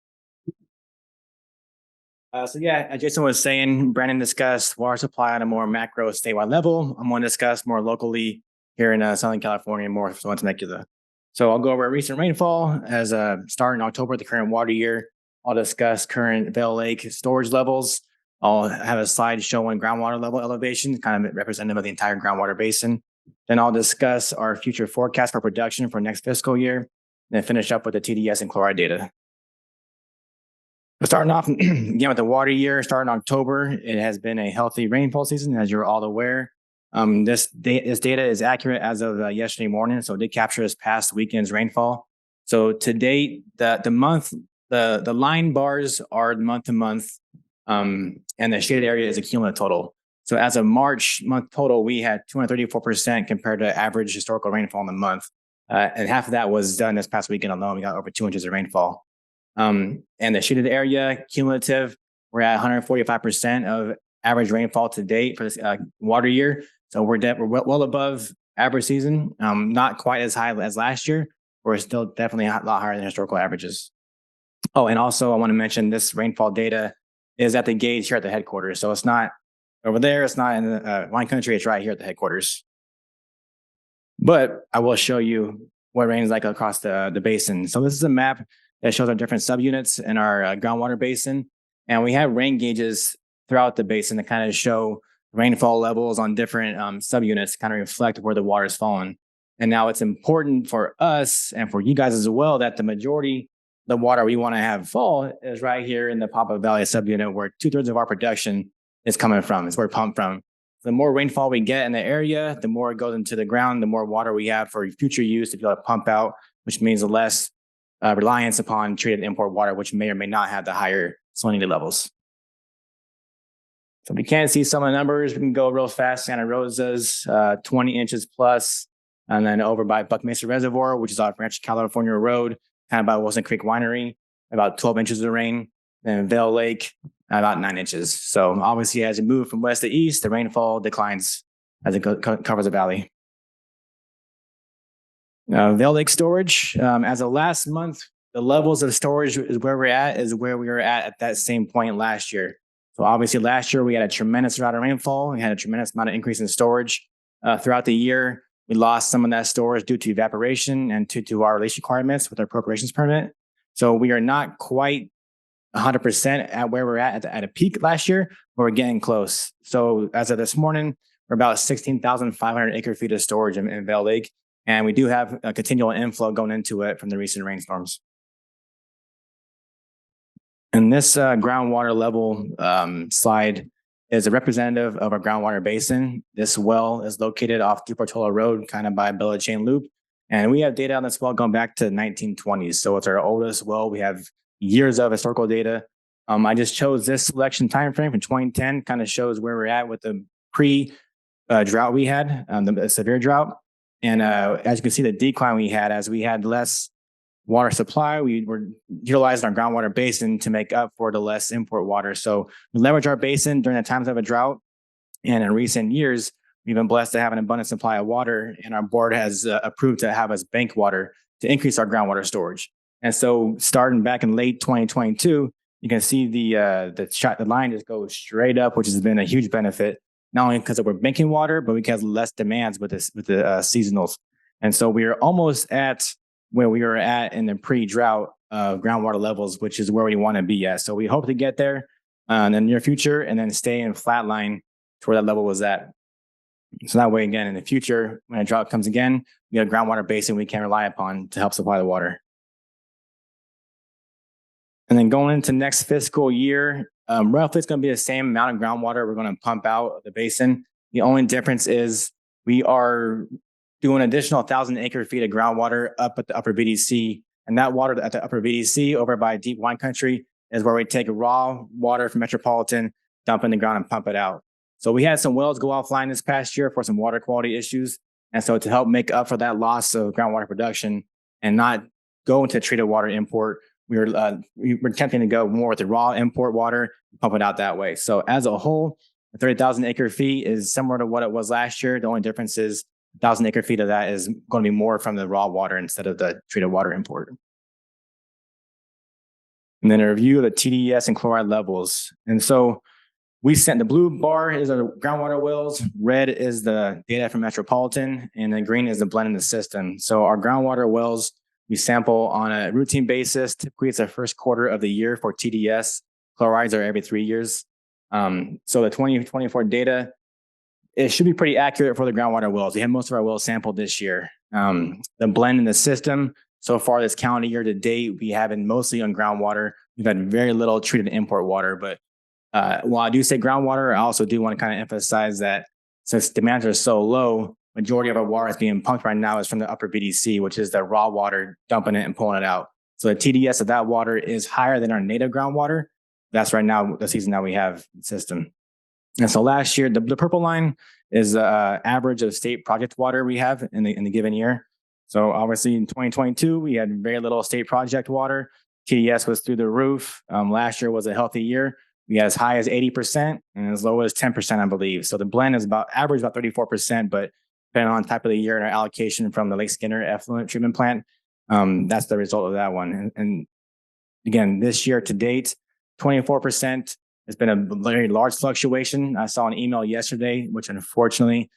So yeah, as Jason was saying, Brandon discussed water supply on a more macro statewide level. I'm going to discuss more locally here in Southern California, more so in Temecula. So I'll go over recent rainfall as starting in October, the current water year. I'll discuss current Vail Lake storage levels. I'll have a slide showing groundwater level elevation, kind of representative of the entire groundwater basin. Then I'll discuss our future forecast for production for next fiscal year, and then finish up with the TDS and chloride data. But starting off again with the water year, starting October, it has been a healthy rainfall season, as you're all aware. This data is accurate as of yesterday morning, so it did capture this past weekend's rainfall. So to date, the line bars are month to month, and the shaded area is a cumulative total. So as of March month total, we had 234% compared to average historical rainfall in the month. And half of that was done this past weekend alone. We got over 2 inches of rainfall. And the shaded area cumulative, we're at 145% of average rainfall to date for this water year. So we're well above average season. Not quite as high as last year, but we're still definitely a lot higher than historical averages. Oh, and also I want to mention this rainfall data is at the gauge here at the headquarters. So it's not over there. It's not in the wine country. It's right here at the headquarters. But I will show you what rain is like across the basin. So this is a map that shows our different subunits in our groundwater basin. And we have rain gauges throughout the basin that kind of show rainfall levels on different subunits, kind of reflect where the water is falling. And now it's important for us and for you guys as well that the majority of the water we want to have fall is right here in the Papa Valley subunit, where 2/3 of our production is coming from. It's where we're pumped from. The more rainfall we get in the area, the more it goes into the ground, the more water we have for future use to be able to pump out, which means the less reliance upon treated import water, which may or may not have the higher salinity levels. So if we can't see some of the numbers, we can go real fast. Santa Rosa's 20 inches plus, and then over by Buck Mesa Reservoir, which is off Rancho California Road, kind of by Wilson Creek Winery, about 12 inches of rain. Then Vail Lake, about 9 inches. So obviously, as you move from west to east, the rainfall declines as it covers the valley. Vail Lake storage, as of last month, the levels of storage is where we were at that same point last year. So obviously last year we had a tremendous amount of rainfall. We had a tremendous amount of increase in storage. Throughout the year, we lost some of that storage due to evaporation and due to our release requirements with our appropriations permit. So we are not quite 100% at where we're at a peak last year, but we're getting close. So as of this morning, we're about 16,500 acre feet of storage in Vail Lake. And we do have a continual inflow going into it from the recent rainstorms. And this groundwater level slide is a representative of our groundwater basin. This well is located off DePortola Road, kind of by Bella Chain Loop. And we have data on this well going back to the 1920s. So it's our oldest well. We have years of historical data. I just chose this selection timeframe from 2010, kind of shows where we're at with the pre-drought we had, the severe drought. And as you can see, the decline we had as we had less water supply, we were utilizing our groundwater basin to make up for the less import water. So we leverage our basin during the times of a drought. And in recent years, we've been blessed to have an abundant supply of water, and our board has approved to have us bank water to increase our groundwater storage. And so starting back in late 2022, you can see the line just goes straight up, which has been a huge benefit, not only because we're banking water, but because less demands with the seasonals. And so we are almost at where we were at in the pre-drought groundwater levels, which is where we want to be at. So we hope to get there in the near future and then stay in flat line to where that level was at. So that way, again, in the future, when a drought comes again, we have a groundwater basin we can rely upon to help supply the water. And then going into next fiscal year, roughly it's going to be the same amount of groundwater we're going to pump out of the basin. The only difference is we are doing an additional 1,000 acre feet of groundwater up at the upper BDC. And that water at the upper BDC over by deep wine country is where we take raw water from Metropolitan, dump in the ground and pump it out. So we had some wells go offline this past year for some water quality issues. And so to help make up for that loss of groundwater production and not go into treated water import, we're attempting to go more with the raw import water, pump it out that way. So as a whole, 30,000 acre feet is similar to what it was last year. The only difference is 1,000 acre feet of that is going to be more from the raw water instead of the treated water import. And then a review of the TDS and chloride levels. And so we sent the blue bar is our groundwater wells, red is the data from Metropolitan, and then green is the blend in the system. So our groundwater wells, we sample on a routine basis. Typically, it's the first quarter of the year for TDS. Chlorides are every 3 years. So the 2024 data, it should be pretty accurate for the groundwater wells. We have most of our wells sampled this year. The blend in the system, so far this calendar year to date, we have been mostly on groundwater. We've had very little treated import water. But while I do say groundwater, I also do want to kind of emphasize that since demands are so low, majority of our water is being pumped right now is from the upper BDC, which is the raw water, dumping it and pulling it out. So the TDS of that water is higher than our native groundwater. That's right now the season that we have system. And so last year, the purple line is average of state project water we have in the given year. So obviously in 2022, we had very little state project water. TDS was through the roof. Last year was a healthy year. We had as high as 80% and as low as 10%, I believe. So the blend is average about 34%, but depending on type of the year and our allocation from the Lake Skinner effluent treatment plant. That's the result of that one. And again, this year to date, 24% has been a very large fluctuation. I saw an email yesterday, which unfortunately,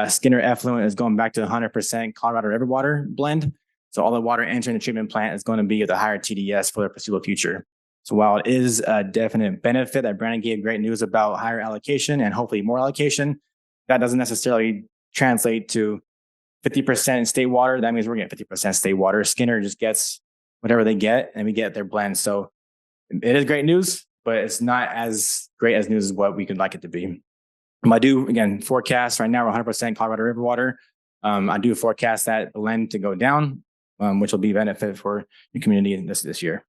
Skinner effluent is going back to 100% Colorado River water blend. So all the water entering the treatment plant is going to be at the higher TDS for the foreseeable future. So while it is a definite benefit that Brandon gave great news about higher allocation and hopefully more allocation, that doesn't necessarily translate to 50% state water. That means we're getting 50% state water. Skinner just gets whatever they get and we get their blend. So it is great news, but it's not as great as news as what we could like it to be. I do, again, forecast right now, we're 100% Colorado River water. I do forecast that blend to go down, which will be a benefit for your community this year.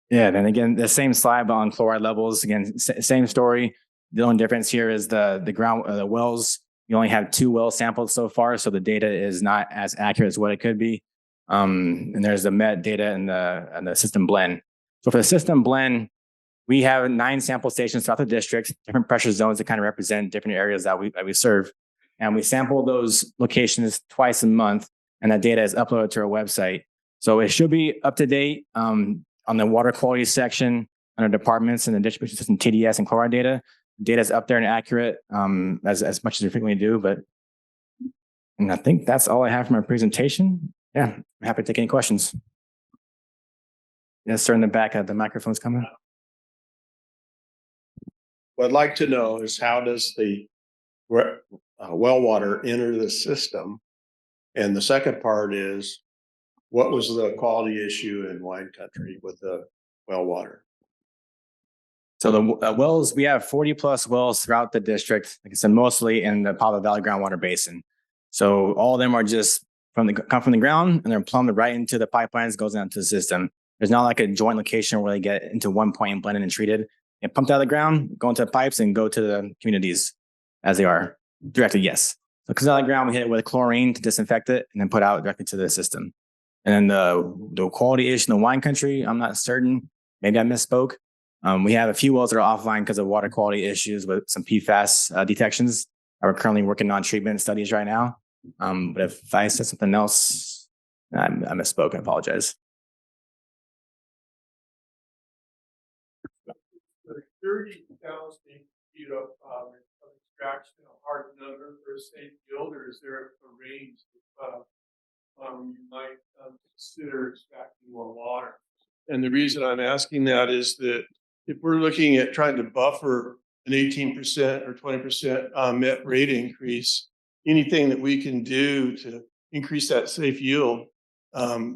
Yeah, then again, the same slide but on chloride levels. Again, same story. The only difference here is the wells. You only have 2 wells sampled so far, so the data is not as accurate as what it could be. And there's the MET data and the system blend. So for the system blend, we have 9 sample stations throughout the district, different pressure zones that kind of represent different areas that we serve. And we sample those locations twice a month, and that data is uploaded to our website. So it should be up to date on the water quality section under departments and the distribution system TDS and chloride data. Data is up there and accurate as much as we frequently do. And I think that's all I have for my presentation. Yeah, I'm happy to take any questions. Yes, sir, in the back, the microphone's coming. What I'd like to know is how does the well water enter the system? And the second part is, what was the quality issue in wine country with the well water? So the wells, we have 40 plus wells throughout the district, like I said, mostly in the Palo Valley groundwater basin. So all of them are just come from the ground and they're plumbed right into the pipelines, goes down to the system. There's not like a joint location where they get into one point and blended and treated and pumped out of the ground, go into the pipes and go to the communities as they are directly. Yes. So because out of the ground, we hit it with chlorine to disinfect it and then put out directly to the system. And then the quality issue in the wine country, I'm not certain. Maybe I misspoke. We have a few wells that are offline because of water quality issues with some PFAS detections. We're currently working on treatment studies right now. But if I said something else, I misspoke. I apologize. The 30,000 feet of extraction, a hard number for a safe yield, or is there a range that you might consider extracting more water? And the reason I'm asking that is that if we're looking at trying to buffer an 18% or 20% MET rate increase, anything that we can do to increase that safe yield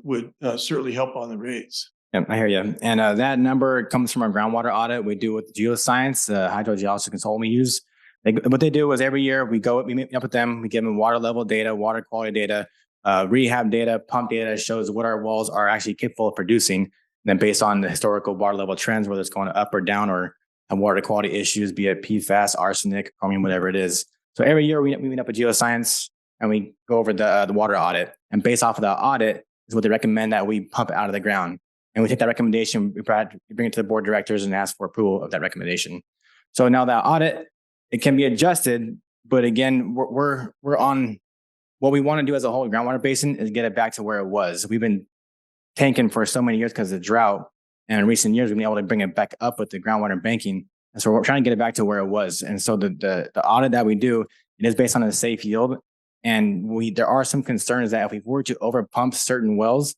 would certainly help on the rates. Yeah, I hear you. And that number comes from our groundwater audit we do with geoscience, hydrogeological consultant we use. What they do is every year we meet up with them, we give them water level data, water quality data, rehab data, pump data shows what our wells are actually capable of producing. And then based on the historical water level trends, whether it's going up or down or have water quality issues, be it PFAS, arsenic, chromium, whatever it is. So every year we meet up with geoscience and we go over the water audit. And based off of the audit is what they recommend that we pump out of the ground. And we take that recommendation, we bring it to the board of directors and ask for approval of that recommendation. So now that audit, it can be adjusted, but again, we're on what we want to do as a whole groundwater basin is get it back to where it was. We've been tanking for so many years because of the drought. And in recent years, we've been able to bring it back up with the groundwater banking. And so we're trying to get it back to where it was. And so the audit that we do, it is based on a safe yield. And there are some concerns that if we were to over pump certain wells,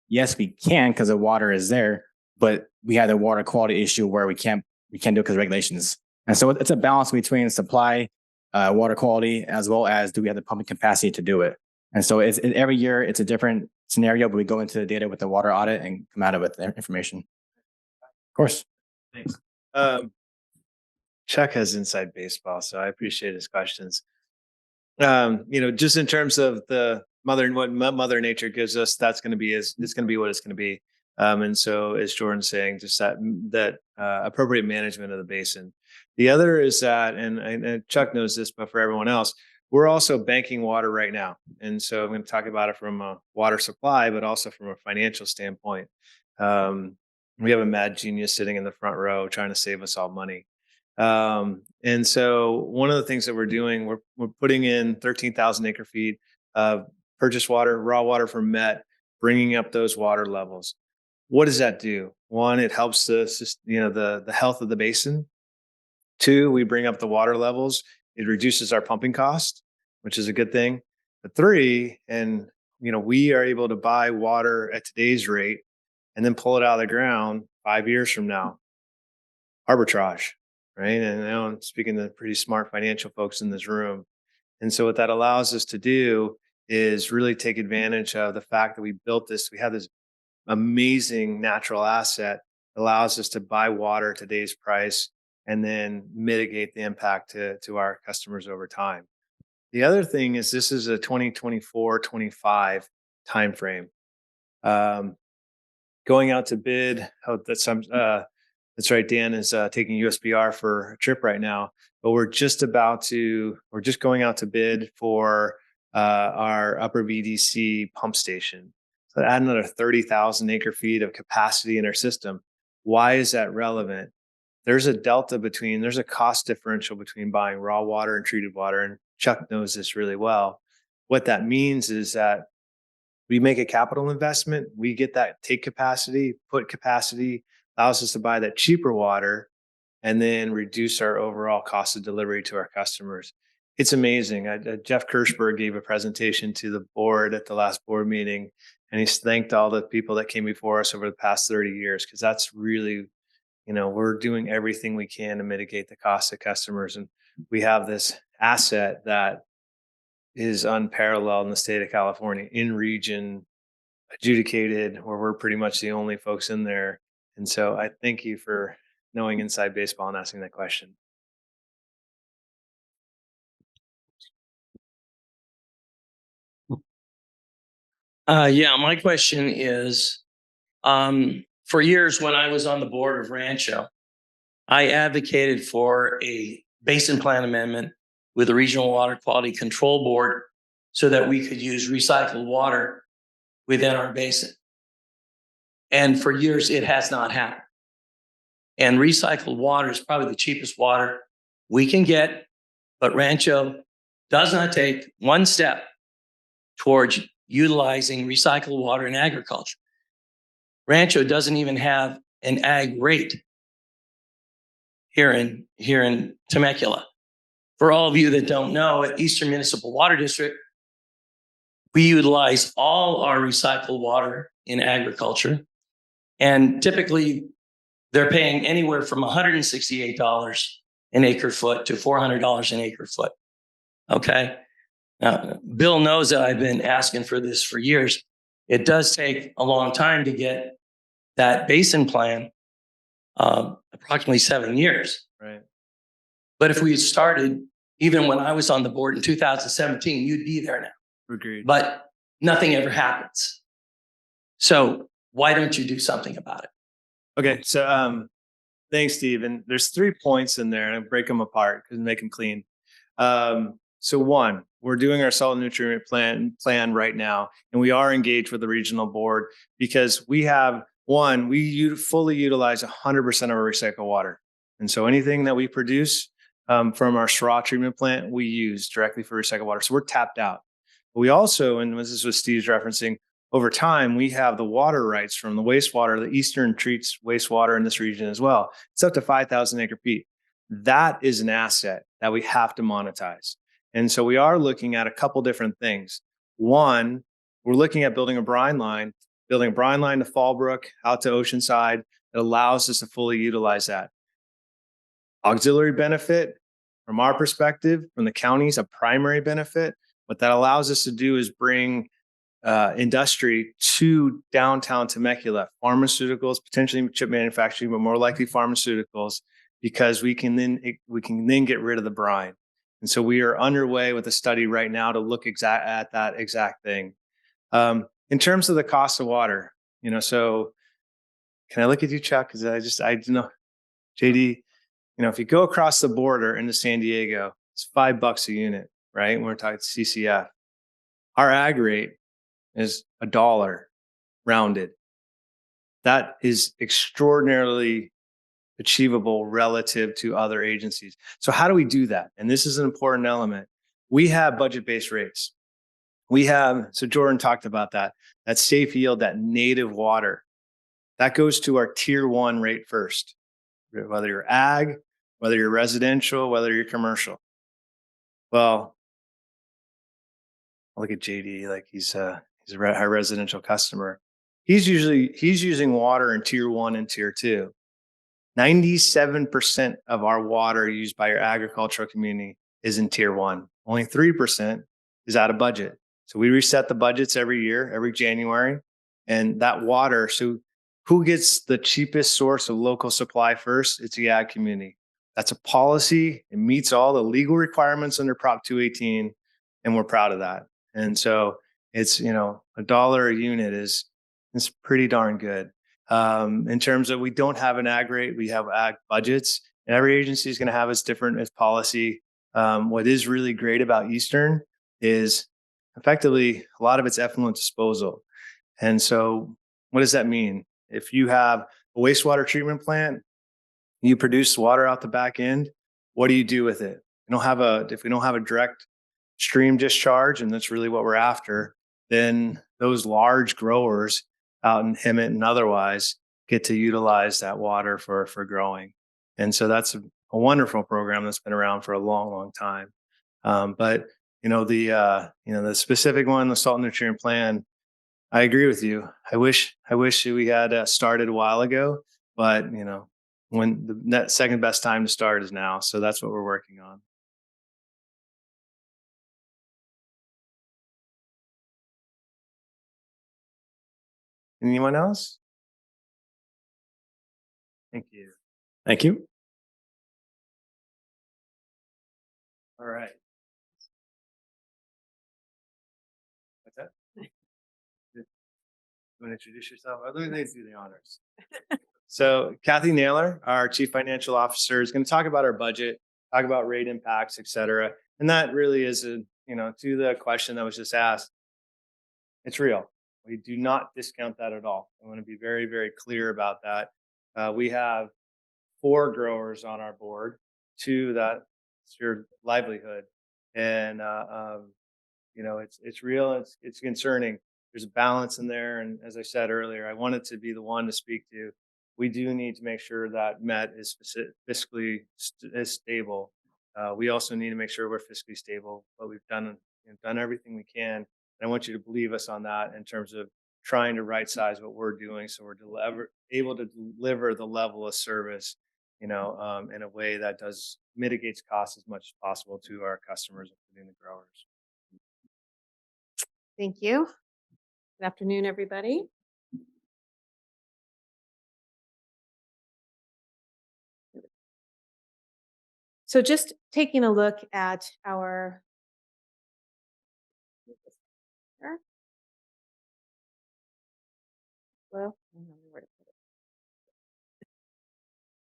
yes, we can because the water is there, but we have the water quality issue where we can't do it because of regulations. And so it's a balance between supply, water quality, as well as do we have the pumping capacity to do it. And so every year it's a different scenario, but we go into the data with the water audit and come out of it with the information. Of course. Thanks. Chuck has inside baseball, so I appreciate his questions. Just in terms of what Mother Nature gives us, it's going to be what it's going to be. And so, as Jordan's saying, just that appropriate management of the basin. The other is that, and Chuck knows this, but for everyone else, we're also banking water right now. And so I'm going to talk about it from a water supply, but also from a financial standpoint. We have a mad genius sitting in the front row trying to save us all money. And so one of the things that we're doing, we're putting in 13,000 acre feet of purchased water, raw water from Met, bringing up those water levels. What does that do? One, it helps the health of the basin. Two, we bring up the water levels. It reduces our pumping cost, which is a good thing. But three, and we are able to buy water at today's rate and then pull it out of the ground 5 years from now. Arbitrage, right? And I know I'm speaking to pretty smart financial folks in this room. And so what that allows us to do is really take advantage of the fact that we built this. We have this amazing natural asset that allows us to buy water at today's price and then mitigate the impact to our customers over time. The other thing is this is a 2024-25 timeframe. Going out to bid. Oh, that's right. Dan is taking USBR for a trip right now, but we're just going out to bid for our upper VDC pump station. So add another 30,000 acre feet of capacity in our system. Why is that relevant? There's a cost differential between buying raw water and treated water. And Chuck knows this really well. What that means is that we make a capital investment, we get that take capacity, put capacity, allows us to buy that cheaper water and then reduce our overall cost of delivery to our customers. It's amazing. Jeff Kirschberg gave a presentation to the board at the last board meeting, and he's thanked all the people that came before us over the past 30 years, because that's really, we're doing everything we can to mitigate the cost of customers. And we have this asset that is unparalleled in the state of California, in region, adjudicated, where we're pretty much the only folks in there. And so I thank you for knowing inside baseball and asking that question. Yeah, my question is, for years when I was on the board of Rancho, I advocated for a basin plan amendment with the Regional Water Quality Control Board so that we could use recycled water within our basin. And for years, it has not happened. And recycled water is probably the cheapest water we can get, but Rancho does not take one step towards utilizing recycled water in agriculture. Rancho doesn't even have an ag rate here in Temecula. For all of you that don't know, at Eastern Municipal Water District, we utilize all our recycled water in agriculture. And typically, they're paying anywhere from $168 an acre foot to $400 an acre foot. Okay. Now, Bill knows that I've been asking for this for years. It does take a long time to get that basin plan, approximately 7 years. Right. But if we had started, even when I was on the board in 2017, you'd be there now. Agreed. But nothing ever happens. So why don't you do something about it? Okay. So thanks, Steve. And there's 3 points in there, and I break them apart because make them clean. So one, we're doing our solid nutrient plan right now, and we are engaged with the regional board because we fully utilize 100% of our recycled water. And so anything that we produce from our straw treatment plant, we use directly for recycled water. So we're tapped out. But we also, and this is what Steve's referencing, over time, we have the water rights from the wastewater. The Eastern treats wastewater in this region as well. It's up to 5,000 acre feet. That is an asset that we have to monetize. And so we are looking at a couple different things. One, we're looking at building a brine line to Fallbrook, out to Oceanside, that allows us to fully utilize that. Auxiliary benefit, from our perspective, from the county's a primary benefit. What that allows us to do is bring industry to downtown Temecula, pharmaceuticals, potentially chip manufacturing, but more likely pharmaceuticals, because we can then get rid of the brine. And so we are underway with a study right now to look at that exact thing. In terms of the cost of water, so can I look at you, Chuck? Because I know, JD, if you go across the border into San Diego, it's $5 a unit, right? When we're talking CCF. Our ag rate is $1 rounded. That is extraordinarily achievable relative to other agencies. So how do we do that? And this is an important element. We have budget-based rates. So Jordan talked about that safe yield, that native water, that goes to our tier 1 rate first, whether you're ag, whether you're residential, whether you're commercial. Well, look at JD, like he's a high residential customer. He's using water in tier 1 and tier 2. 97% of our water used by your agricultural community is in tier 1. Only 3% is out of budget. So we reset the budgets every year, every January, and that water. So who gets the cheapest source of local supply first? It's the ag community. That's a policy. It meets all the legal requirements under Prop 218, and we're proud of that. And so it's, $1 a unit is pretty darn good. In terms of, we don't have an ag rate, we have ag budgets, and every agency is going to have its different policy. What is really great about Eastern is effectively a lot of it's effluent disposal. And so what does that mean? If you have a wastewater treatment plant, you produce water out the back end, what do you do with it? If we don't have a direct stream discharge, and that's really what we're after, then those large growers out in Hemet and otherwise get to utilize that water for growing. And so that's a wonderful program that's been around for a long, long time. But the specific one, the salt nutrient plan, I agree with you. I wish we had started a while ago, but when the second best time to start is now. So that's what we're working on. Anyone else? Thank you. Thank you. All right. What's that? You want to introduce yourself? Let me do the honors. So Kathy Naylor, our Chief Financial Officer, is going to talk about our budget, talk about rate impacts, et cetera. And that really is, to the question that was just asked, it's real. We do not discount that at all. I want to be very, very clear about that. We have 4 growers on our board, 2 that's your livelihood. And, it's real. It's concerning. There's a balance in there. And as I said earlier, I wanted to be the one to speak to. We do need to make sure that Met is fiscally stable. We also need to make sure we're fiscally stable, but we've done everything we can. And I want you to believe us on that in terms of trying to right size what we're doing, so we're able to deliver the level of service, in a way that mitigates costs as much as possible to our customers, including the growers. Thank you. Good afternoon, everybody. So just taking a look at our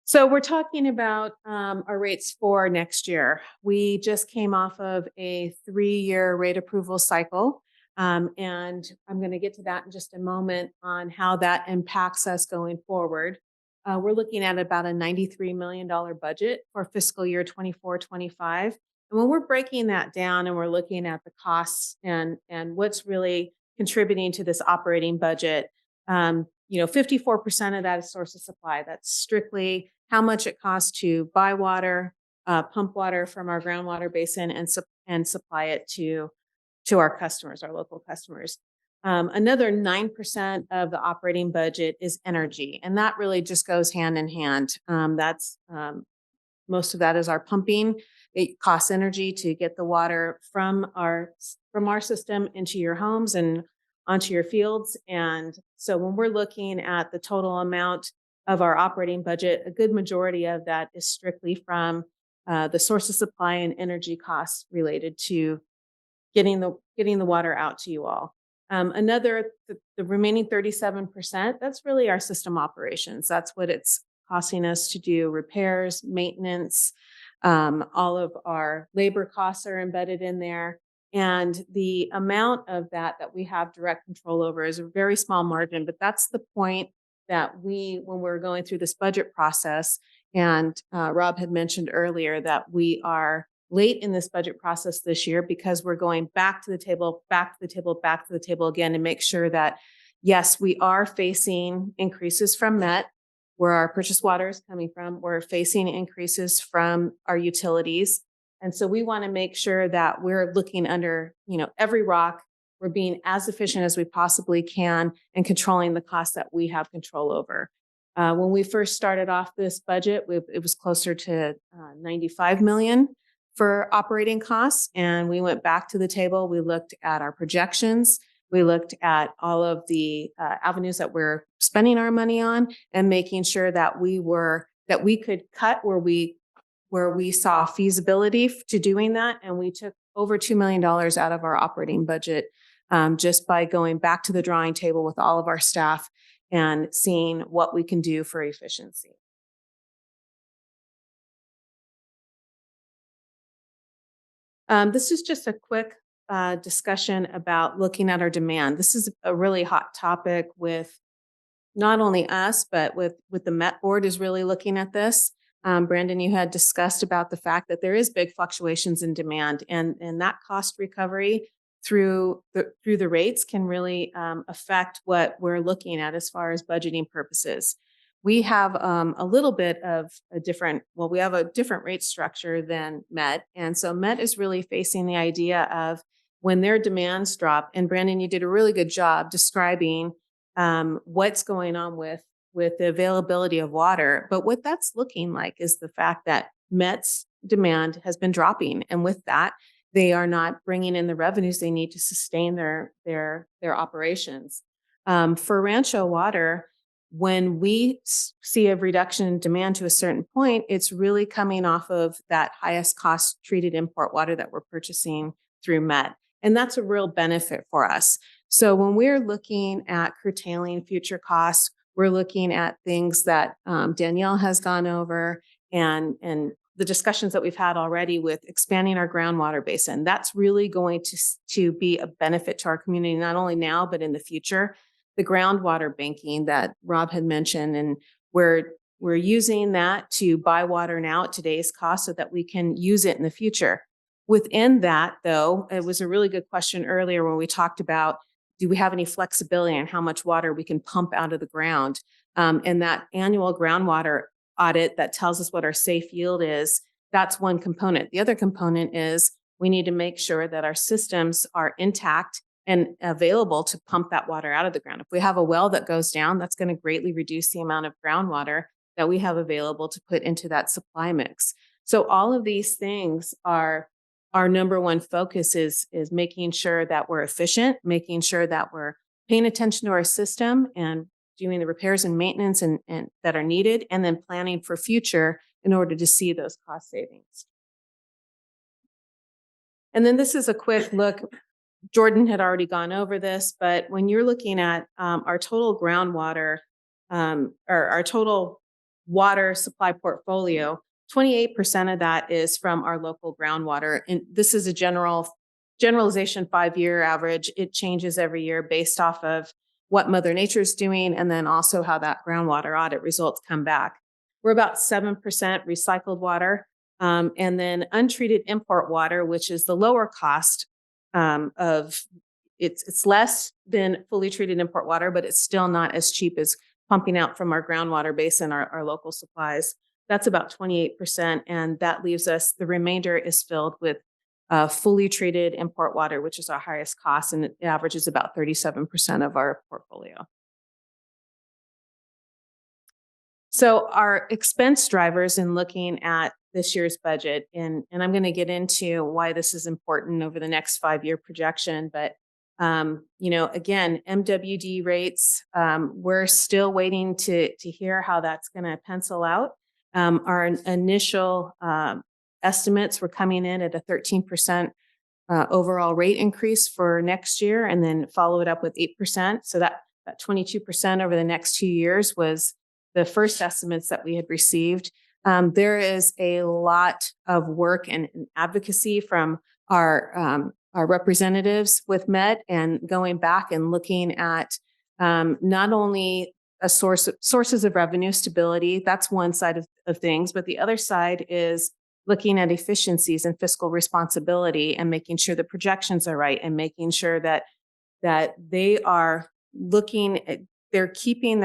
So we're talking about our rates for next year. We just came off of a 3-year rate approval cycle. And I'm going to get to that in just a moment on how that impacts us going forward. We're looking at about a $93 million budget for fiscal year 24-25. And when we're breaking that down and we're looking at the costs and what's really contributing to this operating budget, 54% of that is source of supply. That's strictly how much it costs to buy water, pump water from our groundwater basin and supply it to our customers, our local customers. Another 9% of the operating budget is energy, and that really just goes hand in hand. Most of that is our pumping. It costs energy to get the water from our system into your homes and onto your fields. And so when we're looking at the total amount of our operating budget, a good majority of that is strictly from the source of supply and energy costs related to getting the water out to you all. The remaining 37%, that's really our system operations. That's what it's costing us to do repairs, maintenance. All of our labor costs are embedded in there. And the amount of that we have direct control over is a very small margin, but that's the point that when we're going through this budget process, And Rob had mentioned earlier that we are late in this budget process this year because we're going back to the table, back to the table, back to the table again to make sure that, yes, we are facing increases from Met, where our purchased water is coming from. We're facing increases from our utilities. And so we want to make sure that we're looking under, every rock. We're being as efficient as we possibly can and controlling the costs that we have control over. When we first started off this budget, it was closer to 95 million for operating costs. And we went back to the table. We looked at our projections. We looked at all of the avenues that we're spending our money on and making sure that we could cut where we saw feasibility to doing that. And we took over $2 million out of our operating budget just by going back to the drawing table with all of our staff and seeing what we can do for efficiency. This is just a quick discussion about looking at our demand. This is a really hot topic with not only us, but with the Met Board is really looking at this. Brandon, you had discussed about the fact that there is big fluctuations in demand, and that cost recovery through the rates can really affect what we're looking at as far as budgeting purposes. We have a little bit of we have a different rate structure than Met. And so Met is really facing the idea of when their demands drop, and Brandon, you did a really good job describing what's going on with the availability of water. But what that's looking like is the fact that Met's demand has been dropping. And with that, they are not bringing in the revenues they need to sustain their operations. For Rancho Water, when we see a reduction in demand to a certain point, it's really coming off of that highest cost treated import water that we're purchasing through Met. And that's a real benefit for us. So when we're looking at curtailing future costs, we're looking at things that Danielle has gone over and the discussions that we've had already with expanding our groundwater basin. That's really going to be a benefit to our community, not only now, but in the future. The groundwater banking that Rob had mentioned, and we're using that to buy water now at today's cost so that we can use it in the future. Within that, though, it was a really good question earlier when we talked about, do we have any flexibility on how much water we can pump out of the ground? And that annual groundwater audit that tells us what our safe yield is, that's one component. The other component is we need to make sure that our systems are intact and available to pump that water out of the ground. If we have a well that goes down, that's going to greatly reduce the amount of groundwater that we have available to put into that supply mix. So all of these things are our number one focus is making sure that we're efficient, making sure that we're paying attention to our system and doing the repairs and maintenance and that are needed, and then planning for future in order to see those cost savings. And then this is a quick look. Jordan had already gone over this, but when you're looking at our total groundwater or our total water supply portfolio, 28% of that is from our local groundwater. And this is a generalization 5-year average. It changes every year based off of what Mother Nature is doing, and then also how that groundwater audit results come back. We're about 7% recycled water, and then untreated import water, which is the lower cost it's less than fully treated import water, but it's still not as cheap as pumping out from our groundwater basin, our local supplies. That's about 28. And that leaves us, the remainder is filled with fully treated import water, which is our highest cost, and it averages about 37% of our portfolio. So our expense drivers in looking at this year's budget, and I'm going to get into why this is important over the next 5-year projection, but again, MWD rates, we're still waiting to hear how that's going to pencil out. Our initial estimates were coming in at a 13% overall rate increase for next year, and then follow it up with 8%. So that 22% over the next 2 years was the first estimates that we had received. There is a lot of work and advocacy from our representatives with Met, and going back and looking at not only sources of revenue stability. That's one side of things. But the other side is looking at efficiencies and fiscal responsibility and making sure the projections are right and making sure that they are they're keeping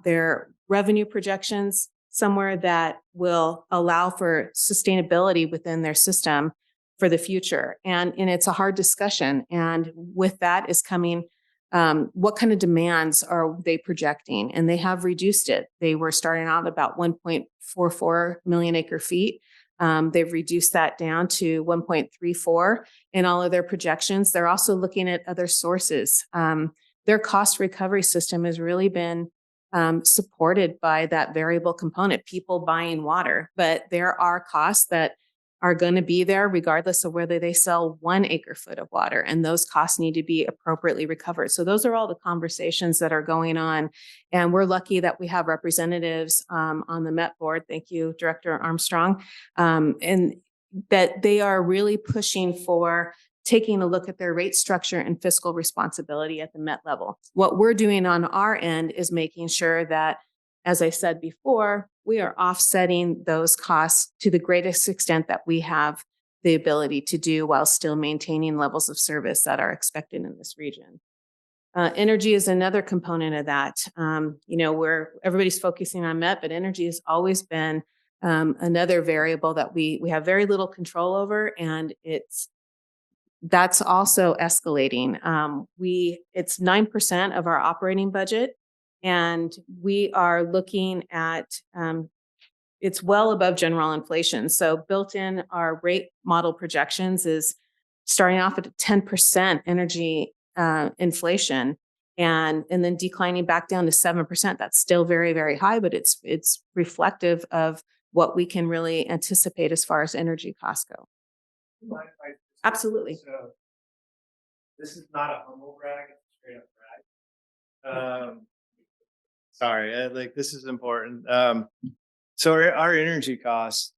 their revenue projections somewhere that will allow for sustainability within their system for the future. And it's a hard discussion. And with that is coming, what kind of demands are they projecting? And they have reduced it. They were starting out about 1.44 million acre feet. They've reduced that down to 1.34 in all of their projections. They're also looking at other sources. Their cost recovery system has really been supported by that variable component, people buying water. But there are costs that are going to be there regardless of whether they sell 1 acre foot of water, and those costs need to be appropriately recovered. So those are all the conversations that are going on, and we're lucky that we have representatives on the Met board. Thank you, Director Armstrong, and that they are really pushing for taking a look at their rate structure and fiscal responsibility at the Met level. What we're doing on our end is making sure that, as I said before, we are offsetting those costs to the greatest extent that we have the ability to do while still maintaining levels of service that are expected in this region. Energy is another component of that. Where everybody's focusing on Met, but energy has always been another variable that we have very little control over, and that's also escalating. It's 9% of our operating budget. And we are looking at, it's well above general inflation. So built in our rate model projections is starting off at 10% energy inflation and then declining back down to 7%. That's still very, very high, but it's reflective of what we can really anticipate as far as energy costs go. Absolutely. So this is not a humble brag, it's a straight up brag. Sorry, this is important. So our energy costs,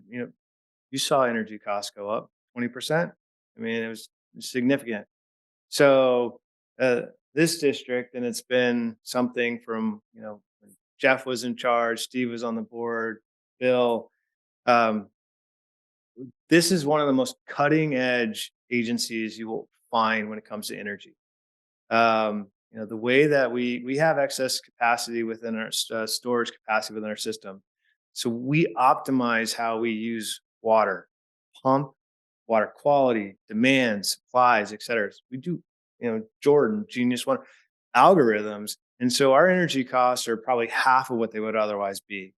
you saw energy costs go up 20%. I mean, it was significant. So this district, and it's been something from, when Jeff was in charge, Steve was on the board, Bill. This is one of the most cutting edge agencies you will find when it comes to energy. The way that we have excess capacity within our storage capacity within our system. So we optimize how we use water, pump, water quality, demand, supplies, et cetera. We do, Jordan, Genius Water, algorithms. And so our energy costs are probably half of what they would otherwise be.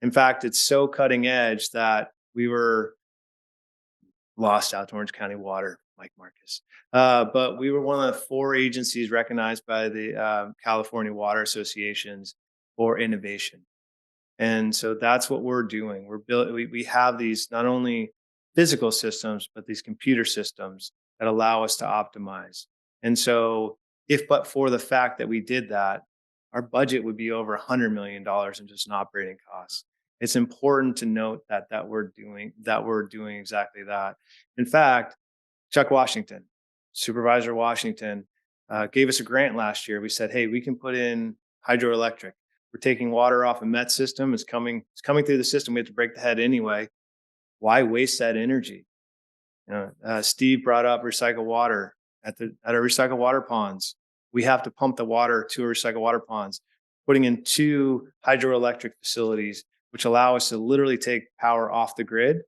In fact, it's so cutting edge that we were lost out to Orange County Water, Mike Marcus. But we were one of the 4 agencies recognized by the California Water Associations for innovation. And so that's what we're doing. We have these not only physical systems, but these computer systems that allow us to optimize. And so but for the fact that we did that, our budget would be over $100 million in just in operating costs. It's important to note that we're doing exactly that. In fact, Chuck Washington, Supervisor Washington, gave us a grant last year. We said, hey, we can put in hydroelectric. We're taking water off a Met system. It's coming through the system. We have to break the head anyway. Why waste that energy? Steve brought up recycled water at our recycled water ponds. We have to pump the water to our recycled water ponds, putting in 2 hydroelectric facilities, which allow us to literally take power off the grid.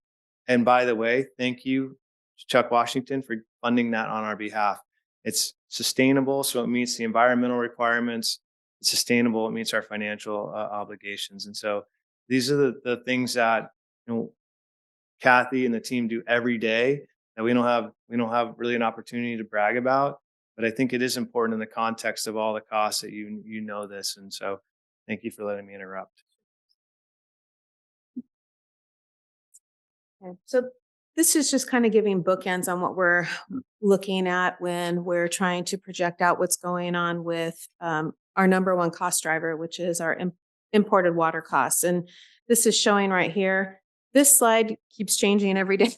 And by the way, thank you, Chuck Washington, for funding that on our behalf. It's sustainable, so it meets the environmental requirements. It's sustainable, it meets our financial obligations. And so these are the things that Kathy and the team do every day that we don't have really an opportunity to brag about. But I think it is important in the context of all the costs that you know this. And so thank you for letting me interrupt. Okay. So this is just kind of giving bookends on what we're looking at when we're trying to project out what's going on with our number one cost driver, which is our imported water costs. And this is showing right here. This slide keeps changing every day.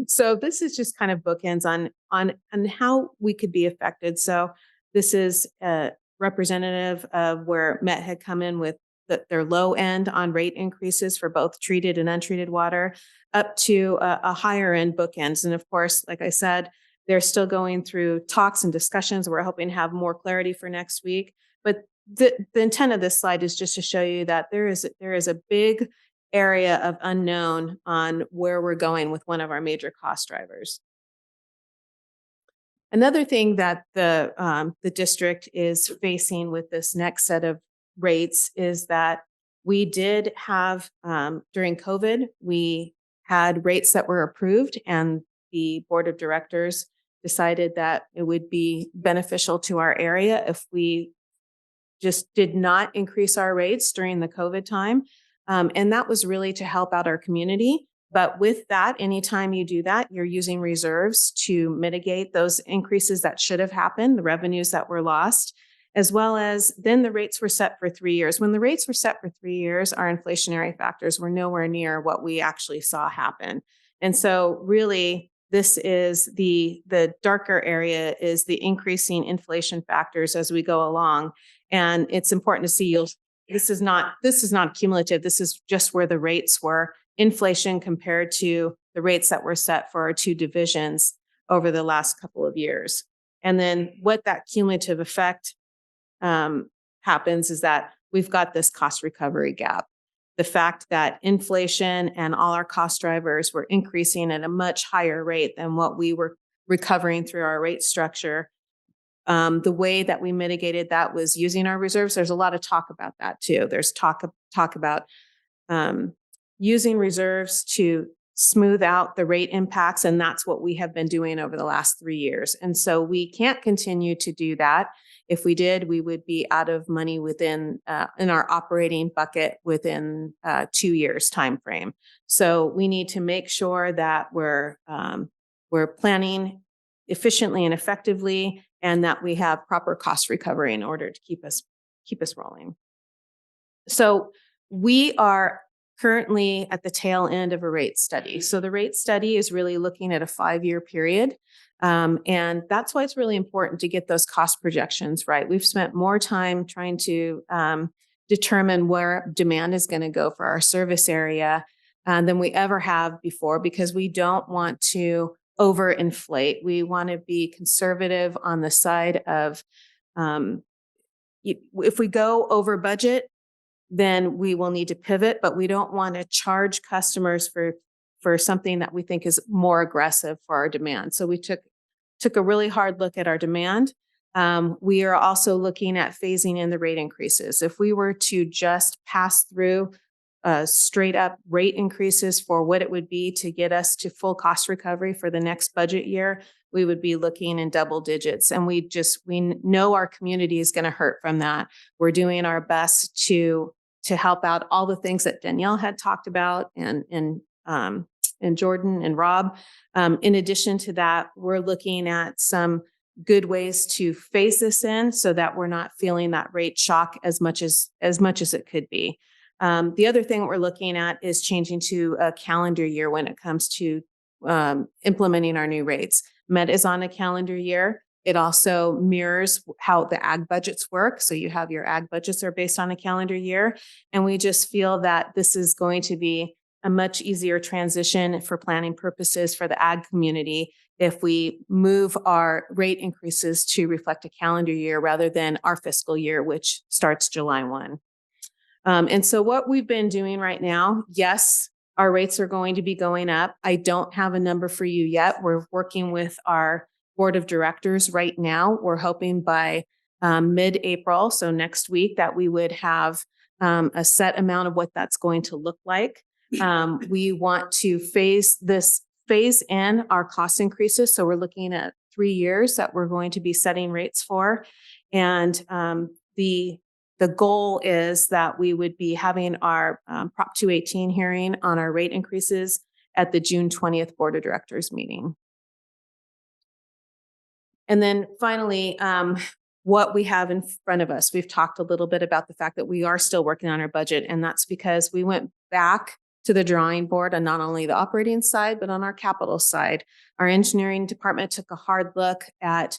So this is just kind of bookends on how we could be affected. So this is representative of where Met had come in with their low end on rate increases for both treated and untreated water, up to a higher end bookends. And of course, like I said, they're still going through talks and discussions. We're hoping to have more clarity for next week. But the intent of this slide is just to show you that there is a big area of unknown on where we're going with one of our major cost drivers. Another thing that the district is facing with this next set of rates is that we did have, during COVID, we had rates that were approved, and the board of directors decided that it would be beneficial to our area if we just did not increase our rates during the COVID time. And that was really to help out our community. But with that, anytime you do that, you're using reserves to mitigate those increases that should have happened, the revenues that were lost, as well as then the rates were set for 3 years. When the rates were set for 3 years, our inflationary factors were nowhere near what we actually saw happen. And so really, this is the darker area is the increasing inflation factors as we go along. And it's important to see this is not cumulative. This is just where the rates were, inflation compared to the rates that were set for our two divisions over the last couple of years. And then what that cumulative effect happens is that we've got this cost recovery gap. The fact that inflation and all our cost drivers were increasing at a much higher rate than what we were recovering through our rate structure. The way that we mitigated that was using our reserves. There's a lot of talk about that too. There's talk about using reserves to smooth out the rate impacts, and that's what we have been doing over the last 3 years. And so we can't continue to do that. If we did, we would be out of money within in our operating bucket within 2 years time frame. So we need to make sure that we're planning efficiently and effectively, and that we have proper cost recovery in order to keep us rolling. So we are currently at the tail end of a rate study. So the rate study is really looking at a 5-year period. And that's why it's really important to get those cost projections right. We've spent more time trying to determine where demand is going to go for our service area than we ever have before, because we don't want to overinflate. We want to be conservative on the side of if we go over budget, then we will need to pivot, but we don't want to charge customers for something that we think is more aggressive for our demand. So we took a really hard look at our demand. We are also looking at phasing in the rate increases. If we were to just pass through straight up rate increases for what it would be to get us to full cost recovery for the next budget year, we would be looking in double digits. And we know our community is going to hurt from that. We're doing our best to help out all the things that Danielle had talked about and Jordan and Rob. In addition to that, we're looking at some good ways to phase this in so that we're not feeling that rate shock as much as it could be. The other thing we're looking at is changing to a calendar year when it comes to implementing our new rates. Met is on a calendar year. It also mirrors how the ag budgets work. So you have your ag budgets are based on a calendar year. And we just feel that this is going to be a much easier transition for planning purposes for the ag community if we move our rate increases to reflect a calendar year rather than our fiscal year, which starts July 1. And so what we've been doing right now, yes, our rates are going to be going up. I don't have a number for you yet. We're working with our board of directors right now. We're hoping by mid-April, so next week, that we would have a set amount of what that's going to look like. We want to phase in our cost increases. So we're looking at 3 years that we're going to be setting rates for. And the goal is that we would be having our Prop 218 hearing on our rate increases at the June 20th Board of Directors meeting. And then finally, what we have in front of us. We've talked a little bit about the fact that we are still working on our budget, and that's because we went back to the drawing board on not only the operating side, but on our capital side. Our engineering department took a hard look at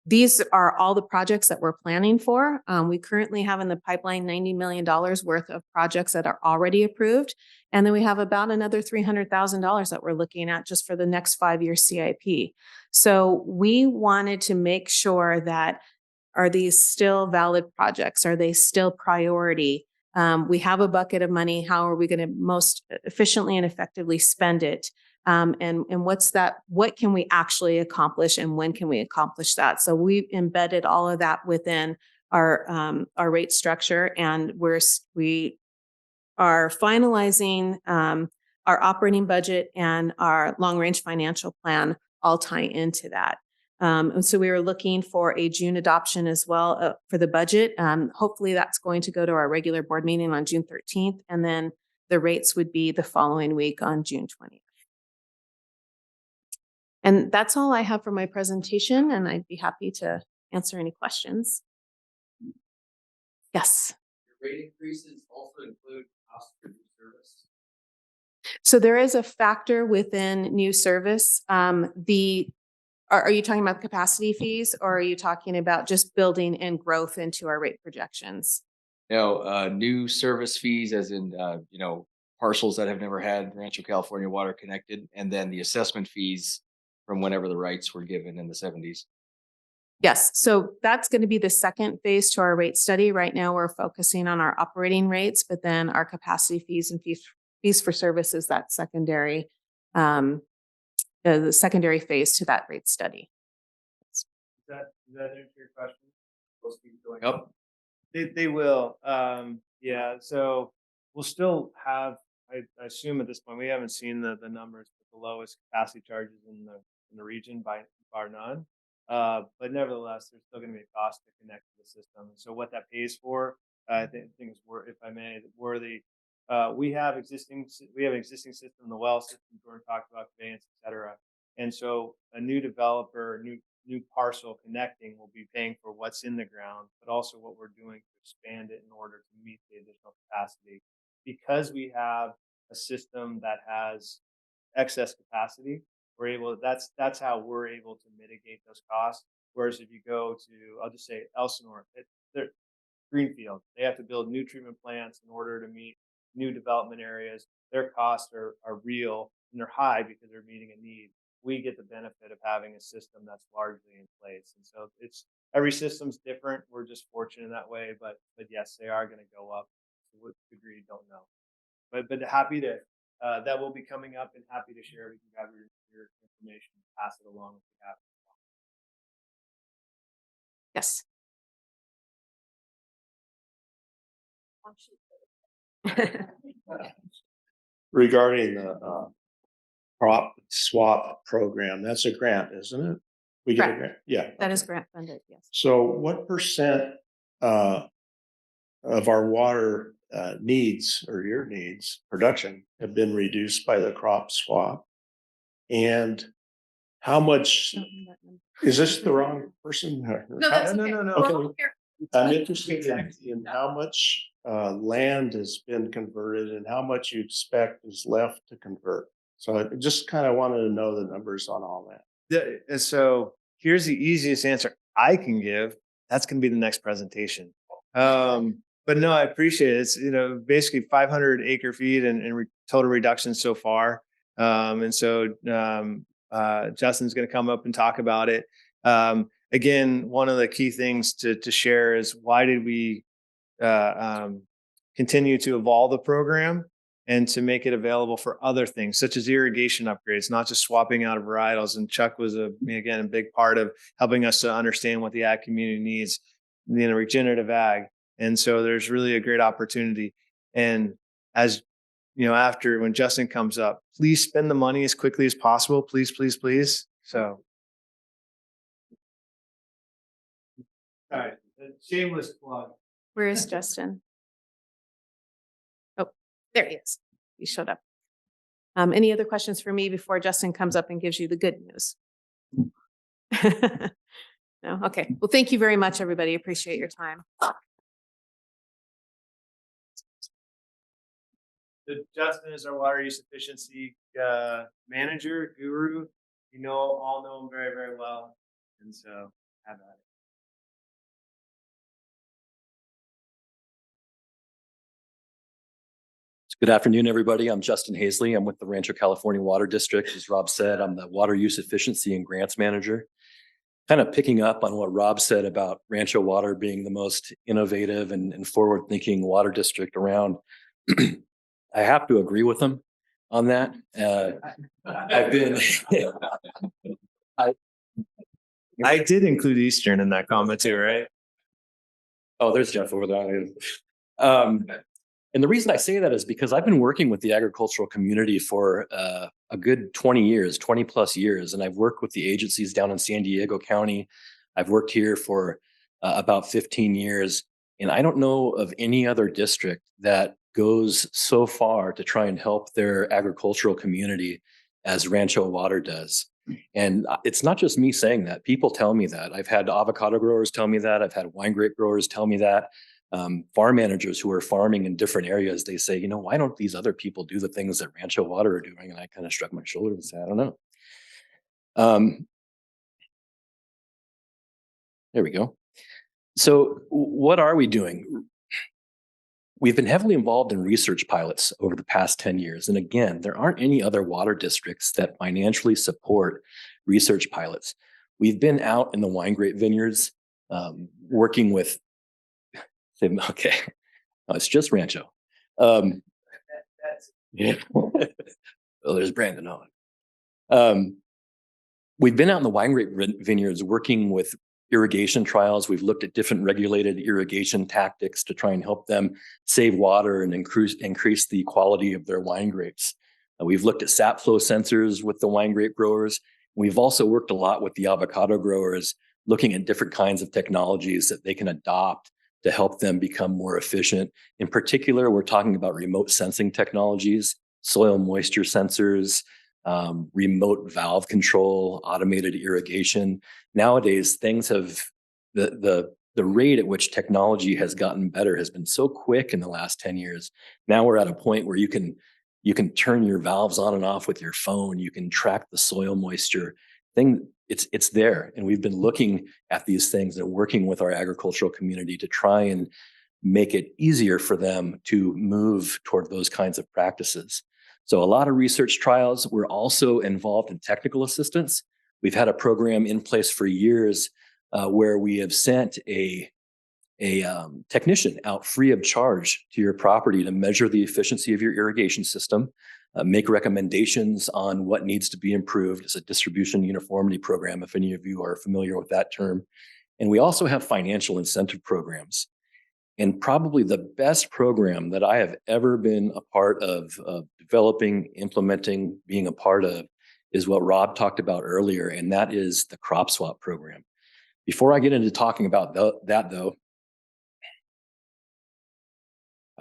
these are all the projects that we're planning for. We currently have in the pipeline $90 million worth of projects that are already approved. And then we have about another $300,000 that we're looking at just for the next 5-year CIP. So we wanted to make sure that, are these still valid projects? Are they still priority? We have a bucket of money. How are we going to most efficiently and effectively spend it? And what's that? What can we actually accomplish, and when can we accomplish that? So we've embedded all of that within our rate structure, and we are finalizing our operating budget and our long range financial plan all tie into that. And so we were looking for a June adoption as well for the budget. Hopefully that's going to go to our regular board meeting on June 13th, and then the rates would be the following week on June 20th. And that's all I have for my presentation, and I'd be happy to answer any questions. Yes. Rate increases also include cost for new service. So there is a factor within new service. Are you talking about capacity fees, or are you talking about just building in growth into our rate projections? No, new service fees as in, parcels that have never had Rancho California Water connected, and then the assessment fees from whenever the rights were given in the 70s. Yes, so that's going to be the second phase to our rate study. Right now, we're focusing on our operating rates, but then our capacity fees and fees for services, that secondary, the secondary phase to that rate study. Does that answer your question? Those keep going Yep. They will. Yeah. So we'll still have. I assume at this point we haven't seen the numbers, but the lowest capacity charges in the region by bar none. But nevertheless, there's still going to be a cost to connect to the system. And so what that pays for, I think is if I may, worthy. We have existing system, the well system Jordan talked about, conveyance, et cetera. And so a new developer, new parcel connecting will be paying for what's in the ground, but also what we're doing to expand it in order to meet the additional capacity. Because we have a system that has excess capacity, that's how we're able to mitigate those costs. Whereas if you go to, I'll just say Elsinore, they're greenfield. They have to build new treatment plants in order to meet new development areas. Their costs are real, and they're high because they're meeting a need. We get the benefit of having a system that's largely in place. And so every system's different. We're just fortunate in that way, but yes, they are going to go up. To what degree, don't know. But happy to, that will be coming up, and happy to share. We can grab your information and pass it along if you have. Yes. Regarding the crop swap program, that's a grant, isn't it? We get a Correct. grant. Yeah. That is grant funded, yes. So what percent of our water needs, or your needs, production, have been reduced by the crop swap? And how much, is this the wrong person? No, that's okay. No. We're Okay. all here. I'm interested in how much land has been converted and how much you expect is left to convert. So I just kind of wanted to know the numbers on all that. And so here's the easiest answer I can give. That's going to be the next presentation. But no, I appreciate it. It's, basically 500 acre feet and total reduction so far. And so Justin's going to come up and talk about it. Again, one of the key things to share is, why did we continue to evolve the program and to make it available for other things, such as irrigation upgrades, not just swapping out of varietals. And Chuck was a big part of helping us to understand what the ag community needs, regenerative ag. And so there's really a great opportunity. And as after, when Justin comes up, please spend the money as quickly as possible. Please, please, please. So. All right. Shameless plug. Where is Justin? Oh, there he is. He showed up. Any other questions for me before Justin comes up and gives you the good news? No? Okay. Well, thank you very much, everybody. Appreciate your time. Justin is our water use efficiency manager, guru. All know him very, very well. And so Good afternoon, everybody. I'm Justin Hazley. I'm with the Rancho California Water District. As Rob said, I'm the Water Use Efficiency and Grants Manager. Kind of picking up on what Rob said about Rancho Water being the most innovative and forward-thinking water district around. I have to agree with him on that. I've been, I did include Eastern in that comment too, right? oh, there's Jeff over there. And the reason I say that is because I've been working with the agricultural community for a good 20 years, 20 plus years. And I've worked with the agencies down in San Diego County. I've worked here for about 15 years. And I don't know of any other district that goes so far to try and help their agricultural community as Rancho Water does. And it's not just me saying that. People tell me that. I've had avocado growers tell me that. I've had wine grape growers tell me that. Farm managers who are farming in different areas, they say, why don't these other people do the things that Rancho Water are doing? And I kind of shrug my shoulders and say, I don't know. There we go. So what are we doing? We've been heavily involved in research pilots over the past 10 years. And again, there aren't any other water districts that financially support research pilots. We've been out in the wine grape vineyards, working with okay, no, it's just Rancho. Yeah. Well, there's Brandon on. We've been out in the wine grape vineyards working with irrigation trials. We've looked at different regulated irrigation tactics to try and help them save water and increase the quality of their wine grapes. We've looked at sap flow sensors with the wine grape growers. We've also worked a lot with the avocado growers, looking at different kinds of technologies that they can adopt to help them become more efficient. In particular, we're talking about remote sensing technologies, soil moisture sensors, remote valve control, automated irrigation. Nowadays, things have, the rate at which technology has gotten better has been so quick in the last 10 years. Now we're at a point where you can turn your valves on and off with your phone. You can track the soil moisture. It's there. And we've been looking at these things and working with our agricultural community to try and make it easier for them to move toward those kinds of practices. So a lot of research trials. We're also involved in technical assistance. We've had a program in place for years where we have sent a technician out free of charge to your property to measure the efficiency of your irrigation system, make recommendations on what needs to be improved. It's a distribution uniformity program, if any of you are familiar with that term. And we also have financial incentive programs. And probably the best program that I have ever been a part of developing, implementing, being a part of is what Rob talked about earlier, and that is the crop swap program. Before I get into talking about that though,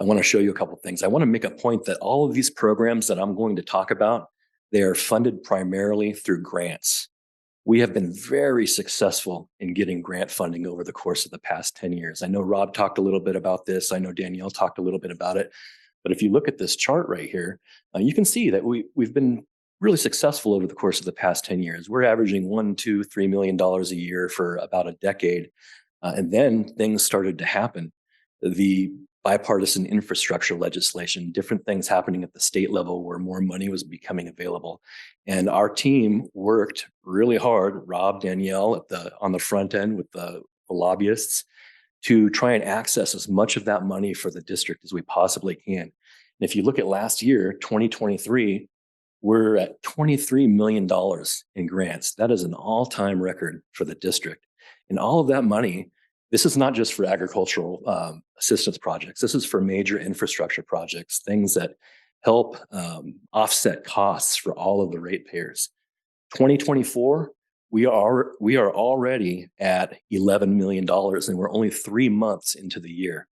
I want to show you a couple of things. I want to make a point that all of these programs that I'm going to talk about, they are funded primarily through grants. We have been very successful in getting grant funding over the course of the past 10 years. I know Rob talked a little bit about this. I know Danielle talked a little bit about it. But if you look at this chart right here, you can see that we've been really successful over the course of the past 10 years. We're averaging $1, $2, $3 million a year for about a decade. And then things started to happen. The bipartisan infrastructure legislation, different things happening at the state level where more money was becoming available. And our team worked really hard, Rob, Danielle, on the front end with the lobbyists, to try and access as much of that money for the district as we possibly can. And if you look at last year, 2023, we're at $23 million in grants. That is an all-time record for the district. And all of that money, this is not just for agricultural assistance projects. This is for major infrastructure projects, things that help offset costs for all of the ratepayers. 2024, we are already at $11 million, and we're only 3 months into the year.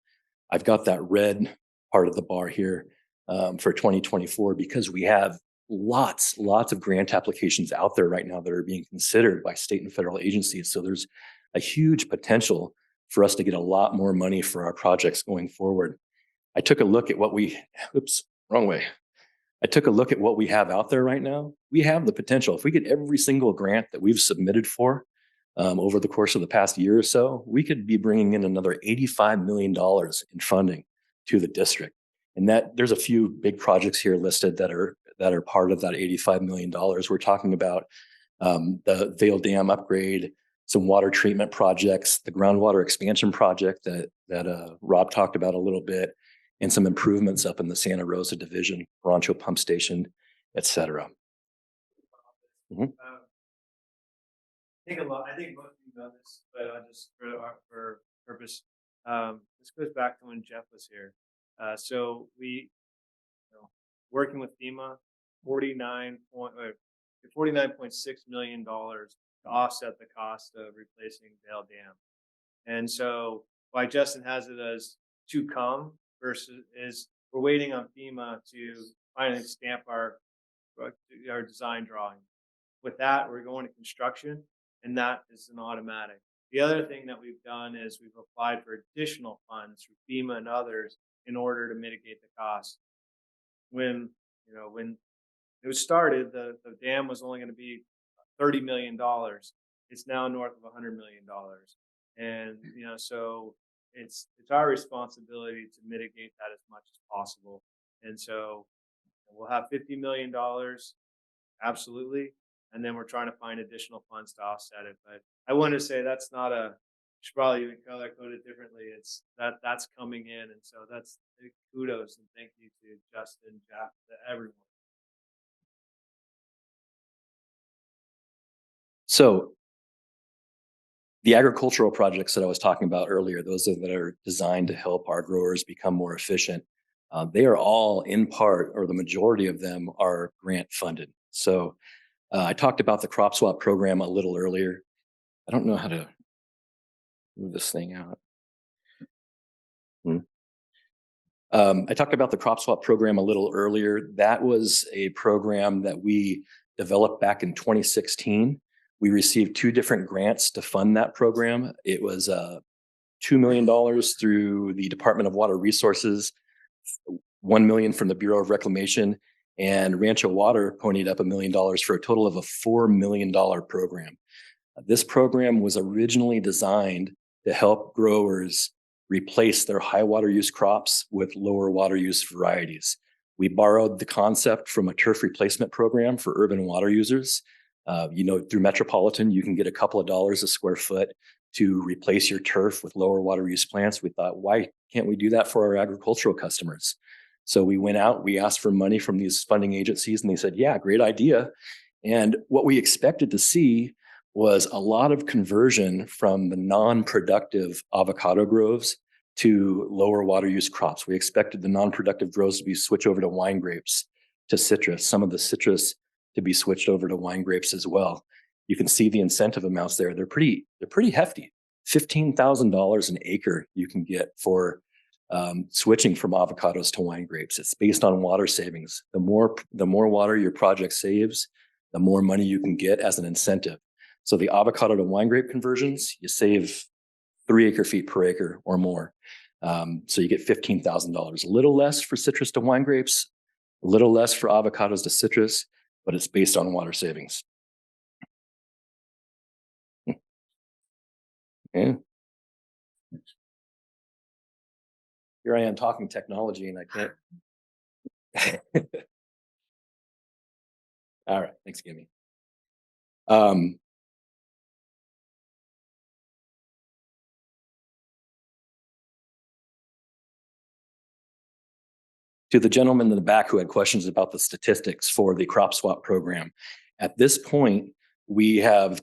I've got that red part of the bar here for 2024 because we have lots of grant applications out there right now that are being considered by state and federal agencies. So there's a huge potential for us to get a lot more money for our projects going forward. I took a look at what we, I took a look at what we have out there right now. We have the potential. If we get every single grant that we've submitted for, over the course of the past year or so, we could be bringing in another $85 million in funding to the district. And that there's a few big projects here listed that are part of that $85 million. We're talking about the Vale Dam upgrade, some water treatment projects, the groundwater expansion project that Rob talked about a little bit, and some improvements up in the Santa Rosa Division, Rancho Pump Station, et cetera. Mhm. I think most of you know this, but I'll just for purpose. This goes back to when Jeff was here. So we, working with FEMA, $49.6 million to offset the cost of replacing Vale Dam. And so why Justin has it as to come versus is we're waiting on FEMA to finally stamp our design drawing. With that, we're going to construction, and that is an automatic. The other thing that we've done is we've applied for additional funds from FEMA and others in order to mitigate the cost. When it was started, the dam was only going to be $30 million. It's now north of $100 million. And, so it's our responsibility to mitigate that as much as possible. And so we'll have $50 million, absolutely. And then we're trying to find additional funds to offset it. But I want to say that's not should probably even color code it differently. It's that's coming in. And so that's kudos and thank you to Justin, Jeff, to everyone. So the agricultural projects that I was talking about earlier, those that are designed to help our growers become more efficient, they are all in part, or the majority of them are grant funded. So I talked about the crop swap program a little earlier. I don't know how to move this thing out. I talked about the crop swap program a little earlier. That was a program that we developed back in 2016. We received 2 different grants to fund that program. It was $2 million through the Department of Water Resources, $1 million from the Bureau of Reclamation, and Rancho Water ponied up $1 million for a total of a $4 million program. This program was originally designed to help growers replace their high water use crops with lower water use varieties. We borrowed the concept from a turf replacement program for urban water users. Through Metropolitan, you can get a couple of dollars a square foot to replace your turf with lower water use plants. We thought, why can't we do that for our agricultural customers? So we went out, we asked for money from these funding agencies, and they said, yeah, great idea. And what we expected to see was a lot of conversion from the non-productive avocado groves to lower water use crops. We expected the non-productive groves to be switched over to wine grapes, to citrus, some of the citrus to be switched over to wine grapes as well. You can see the incentive amounts there. They're pretty hefty. $15,000 an acre you can get for switching from avocados to wine grapes. It's based on water savings. The more water your project saves, the more money you can get as an incentive. So the avocado to wine grape conversions, you save 3 acre feet per acre or more. So you get $15,000, a little less for citrus to wine grapes, a little less for avocados to citrus, but it's based on water savings. Yeah. Here I am talking technology and I can't. All right, thanks, Gimme. To the gentleman in the back who had questions about the statistics for the crop swap program, at this point, we have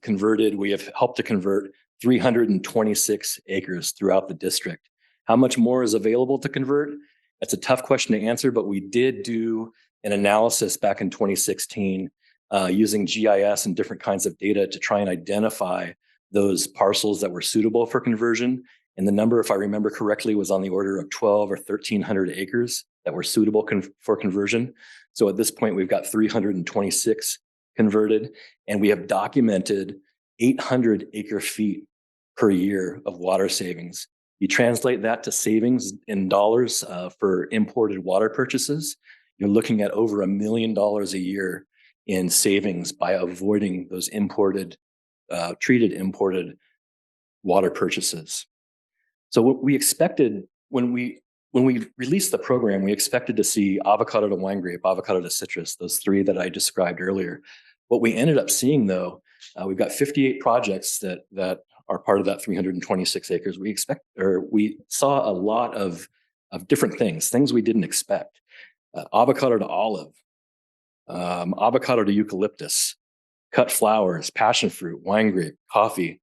helped to convert 326 acres throughout the district. How much more is available to convert? That's a tough question to answer, but we did do an analysis back in 2016 using GIS and different kinds of data to try and identify those parcels that were suitable for conversion. And the number, if I remember correctly, was on the order of 12 or 1,300 acres that were suitable for conversion. So at this point, we've got 326 converted, and we have documented 800 acre feet per year of water savings. You translate that to savings in dollars for imported water purchases, you're looking at over $1 million a year in savings by avoiding those imported treated imported water purchases. So what we expected when we released the program, we expected to see avocado to wine grape, avocado to citrus, those three that I described earlier. What we ended up seeing, though, we've got 58 projects that are part of that 326 acres. We saw a lot of different things we didn't expect. Avocado to olive, avocado to eucalyptus, cut flowers, passion fruit, wine grape, coffee.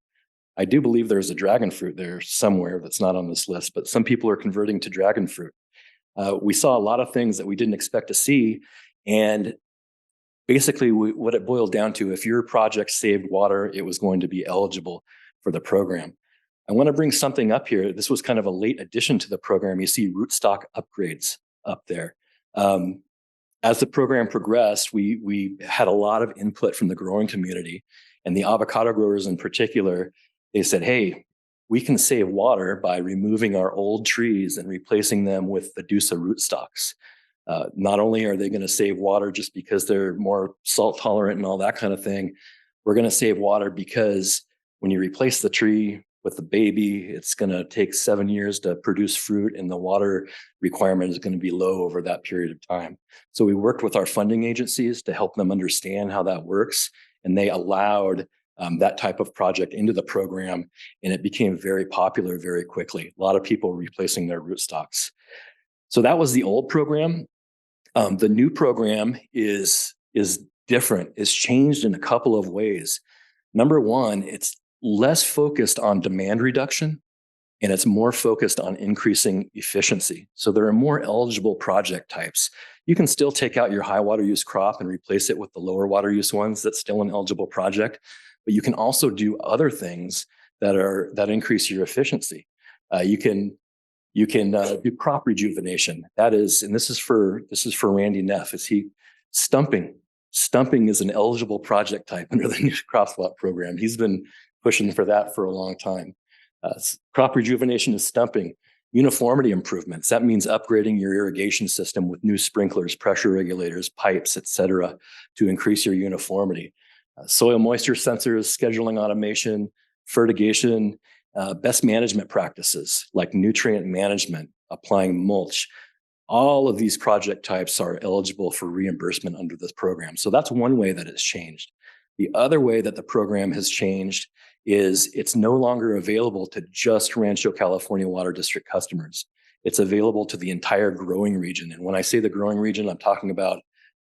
I do believe there's a dragon fruit there somewhere that's not on this list, but some people are converting to dragon fruit. We saw a lot of things that we didn't expect to see. And basically what it boiled down to, if your project saved water, it was going to be eligible for the program. I want to bring something up here. This was kind of a late addition to the program. You see rootstock upgrades up there. As the program progressed, we had a lot of input from the growing community, and the avocado growers in particular. They said, hey, we can save water by removing our old trees and replacing them with Medusa rootstocks. Not only are they going to save water just because they're more salt tolerant and all that kind of thing, we're going to save water because when you replace the tree with the baby, it's going to take 7 years to produce fruit, and the water requirement is going to be low over that period of time. So we worked with our funding agencies to help them understand how that works, and they allowed that type of project into the program, and it became very popular very quickly. A lot of people replacing their rootstocks. So that was the old program. The new program is different. It's changed in a couple of ways. Number one, it's less focused on demand reduction, and it's more focused on increasing efficiency. So there are more eligible project types. You can still take out your high water use crop and replace it with the lower water use ones. That's still an eligible project, but you can also do other things that increase your efficiency. You can do crop rejuvenation. That is, and this is for Randy Neff. Stumping? Stumping is an eligible project type under the new crop swap program. He's been pushing for that for a long time. Crop rejuvenation is stumping. Uniformity improvements. That means upgrading your irrigation system with new sprinklers, pressure regulators, pipes, et cetera, to increase your uniformity. Soil moisture sensors, scheduling automation, fertigation, best management practices like nutrient management, applying mulch. All of these project types are eligible for reimbursement under this program. So that's one way that it's changed. The other way that the program has changed is it's no longer available to just Rancho California Water District customers. It's available to the entire growing region. And when I say the growing region, I'm talking about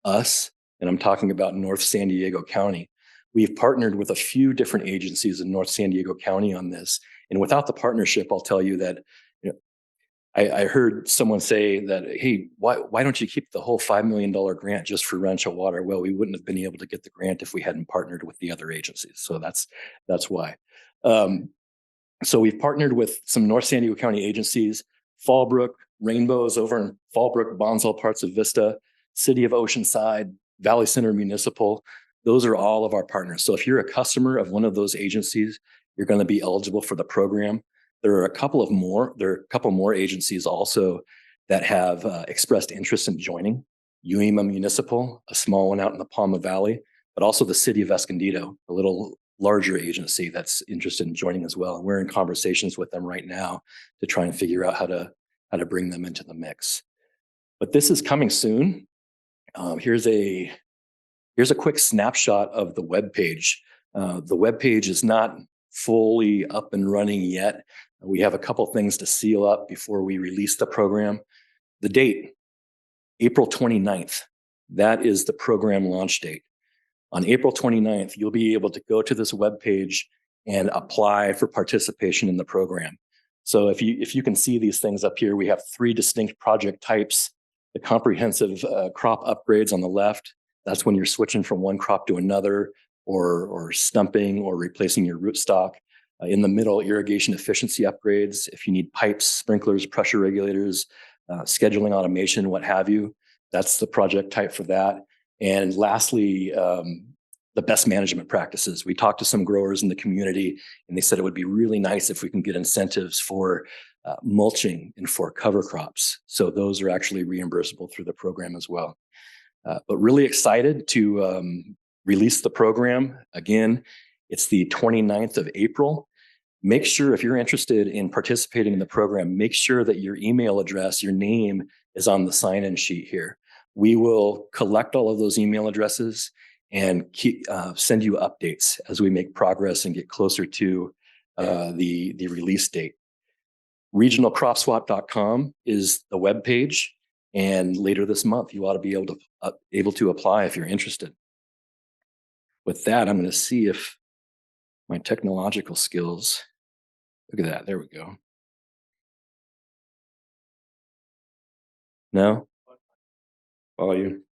us, and I'm talking about North San Diego County. We've partnered with a few different agencies in North San Diego County on this. And without the partnership, I'll tell you that I heard someone say that, hey, why don't you keep the whole $5 million grant just for Rancho Water? Well, we wouldn't have been able to get the grant if we hadn't partnered with the other agencies. So that's why. So we've partnered with some North San Diego County agencies, Fallbrook, Rainbows over in Fallbrook, Bonsall, parts of Vista, City of Oceanside, Valley Center Municipal. Those are all of our partners. So if you're a customer of one of those agencies, you're going to be eligible for the program. There are a couple more agencies also that have expressed interest in joining. UEMA Municipal, a small one out in the Palma Valley, but also the City of Escondido, a little larger agency that's interested in joining as well. And we're in conversations with them right now to try and figure out how to bring them into the mix. But this is coming soon. Here's a quick snapshot of the webpage. The webpage is not fully up and running yet. We have a couple things to seal up before we release the program. The date, April 29th, that is the program launch date. On April 29th, you'll be able to go to this webpage and apply for participation in the program. So if you can see these things up here, we have 3 distinct project types. The comprehensive crop upgrades on the left, that's when you're switching from one crop to another, or stumping or replacing your rootstock. In the middle, irrigation efficiency upgrades. If you need pipes, sprinklers, pressure regulators, scheduling automation, what have you, that's the project type for that. And lastly, the best management practices. We talked to some growers in the community, and they said it would be really nice if we can get incentives for mulching and for cover crops. So those are actually reimbursable through the program as well. But really excited to release the program. Again, It's the 29th of April. Make sure if you're interested in participating in the program, make sure that your email address, your name is on the sign-in sheet here. We will collect all of those email addresses and send you updates as we make progress and get closer to the release date. Regionalcropswap.com is the web page, and later this month you ought to be able to apply if you're interested. With that, I'm going to see if my technological skills. Look at that. There we go. No? Follow you.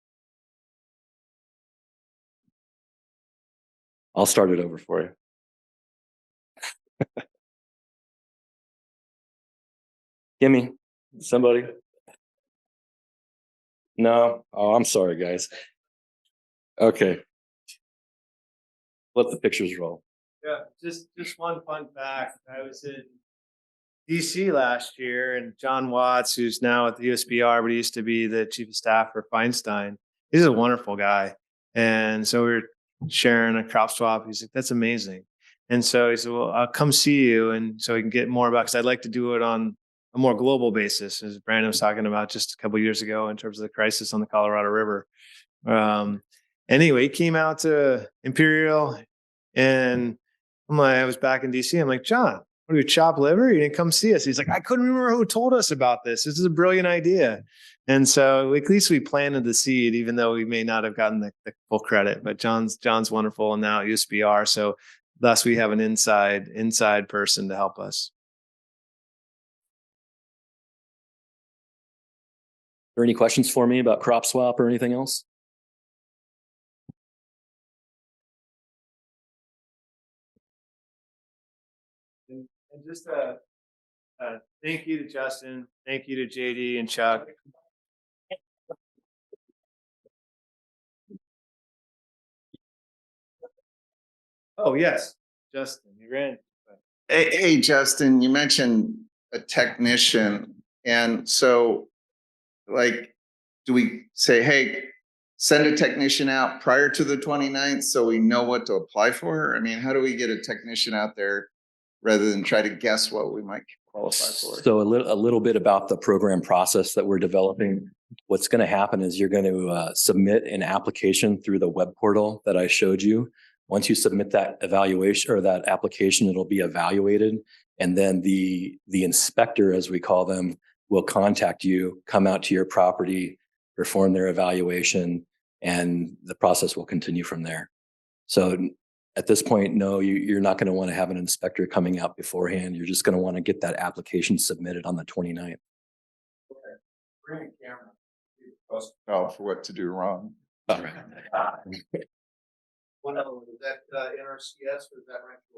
I'll start it over for you. Gimme, somebody. No? Oh, I'm sorry, guys. Okay. Let the pictures roll. Yeah, just one fun fact. I was in DC last year, and John Watts, who's now at the USBR, but he used to be the chief of staff for Feinstein. He's a wonderful guy. And so we were sharing a crop swap. He's like, that's amazing. And so he said, well, I'll come see you. And so we can get more about, because I'd like to do it on a more global basis, as Brandon was talking about just a couple of years ago in terms of the crisis on the Colorado River. Anyway, he came out to Imperial, and I was back in DC. I'm like, John, what do you chop liver? You didn't come see us. He's like, I couldn't remember who told us about this. This is a brilliant idea. And so at least we planted the seed, even though we may not have gotten the full credit. But John's wonderful, and now at USBR. So thus we have an inside person to help us. Are there any questions for me about crop swap or anything else? And just thank you to Justin. Thank you to JD and Chuck. Oh, yes, Justin, you're in. Hey, Justin, you mentioned a technician. And so, like, do we say, hey, send a technician out prior to the 29th so we know what to apply for? I mean, how do we get a technician out there rather than try to guess what we might qualify for? So a little bit about the program process that we're developing. What's going to happen is you're going to submit an application through the web portal that I showed you. Once you submit that evaluation or that application, it'll be evaluated. And then the inspector, as we call them, will contact you, come out to your property, perform their evaluation, and the process will continue from there. So at this point, no, you're not going to want to have an inspector coming out beforehand. You're just going to want to get that application submitted on the 29th. Okay. Bring a camera. Oh, for what to do wrong. All right. What else? Is that NRCS or is that Rancho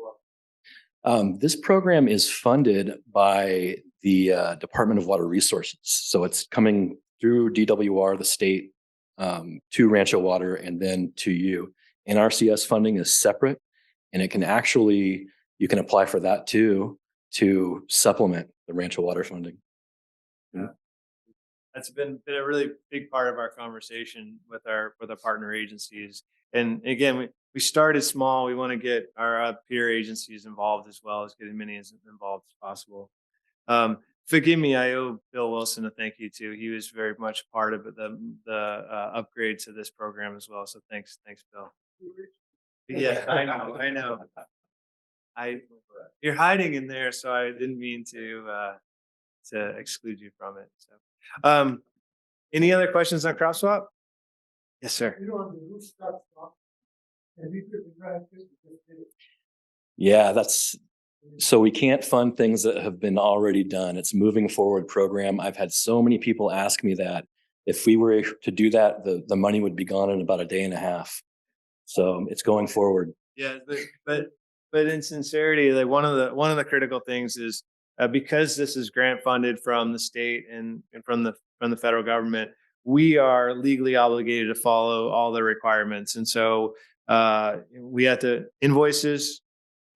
Water? This program is funded by the Department of Water Resources. So it's coming through DWR, the state, to Rancho Water, and then to you. NRCS funding is separate, and it can actually, you can apply for that too, to supplement the Rancho Water funding. Yeah. That's been a really big part of our conversation with our partner agencies. And again, we started small. We want to get our peer agencies involved as well as getting many as involved as possible. Forgive me, I owe Bill Wilson a thank you too. He was very much part of the upgrade to this program as well. So thanks, Bill. Yeah, I know. You're hiding in there, so I didn't mean to exclude you from it. So, any other questions on crop swap? Yes, sir. Yeah, so we can't fund things that have been already done. It's moving forward program. I've had so many people ask me that if we were to do that, the money would be gone in about a day and a half. So it's going forward. Yeah, but in sincerity, like one of the critical things is because this is grant funded from the state and from the federal government, we are legally obligated to follow all the requirements. And so we have to invoices,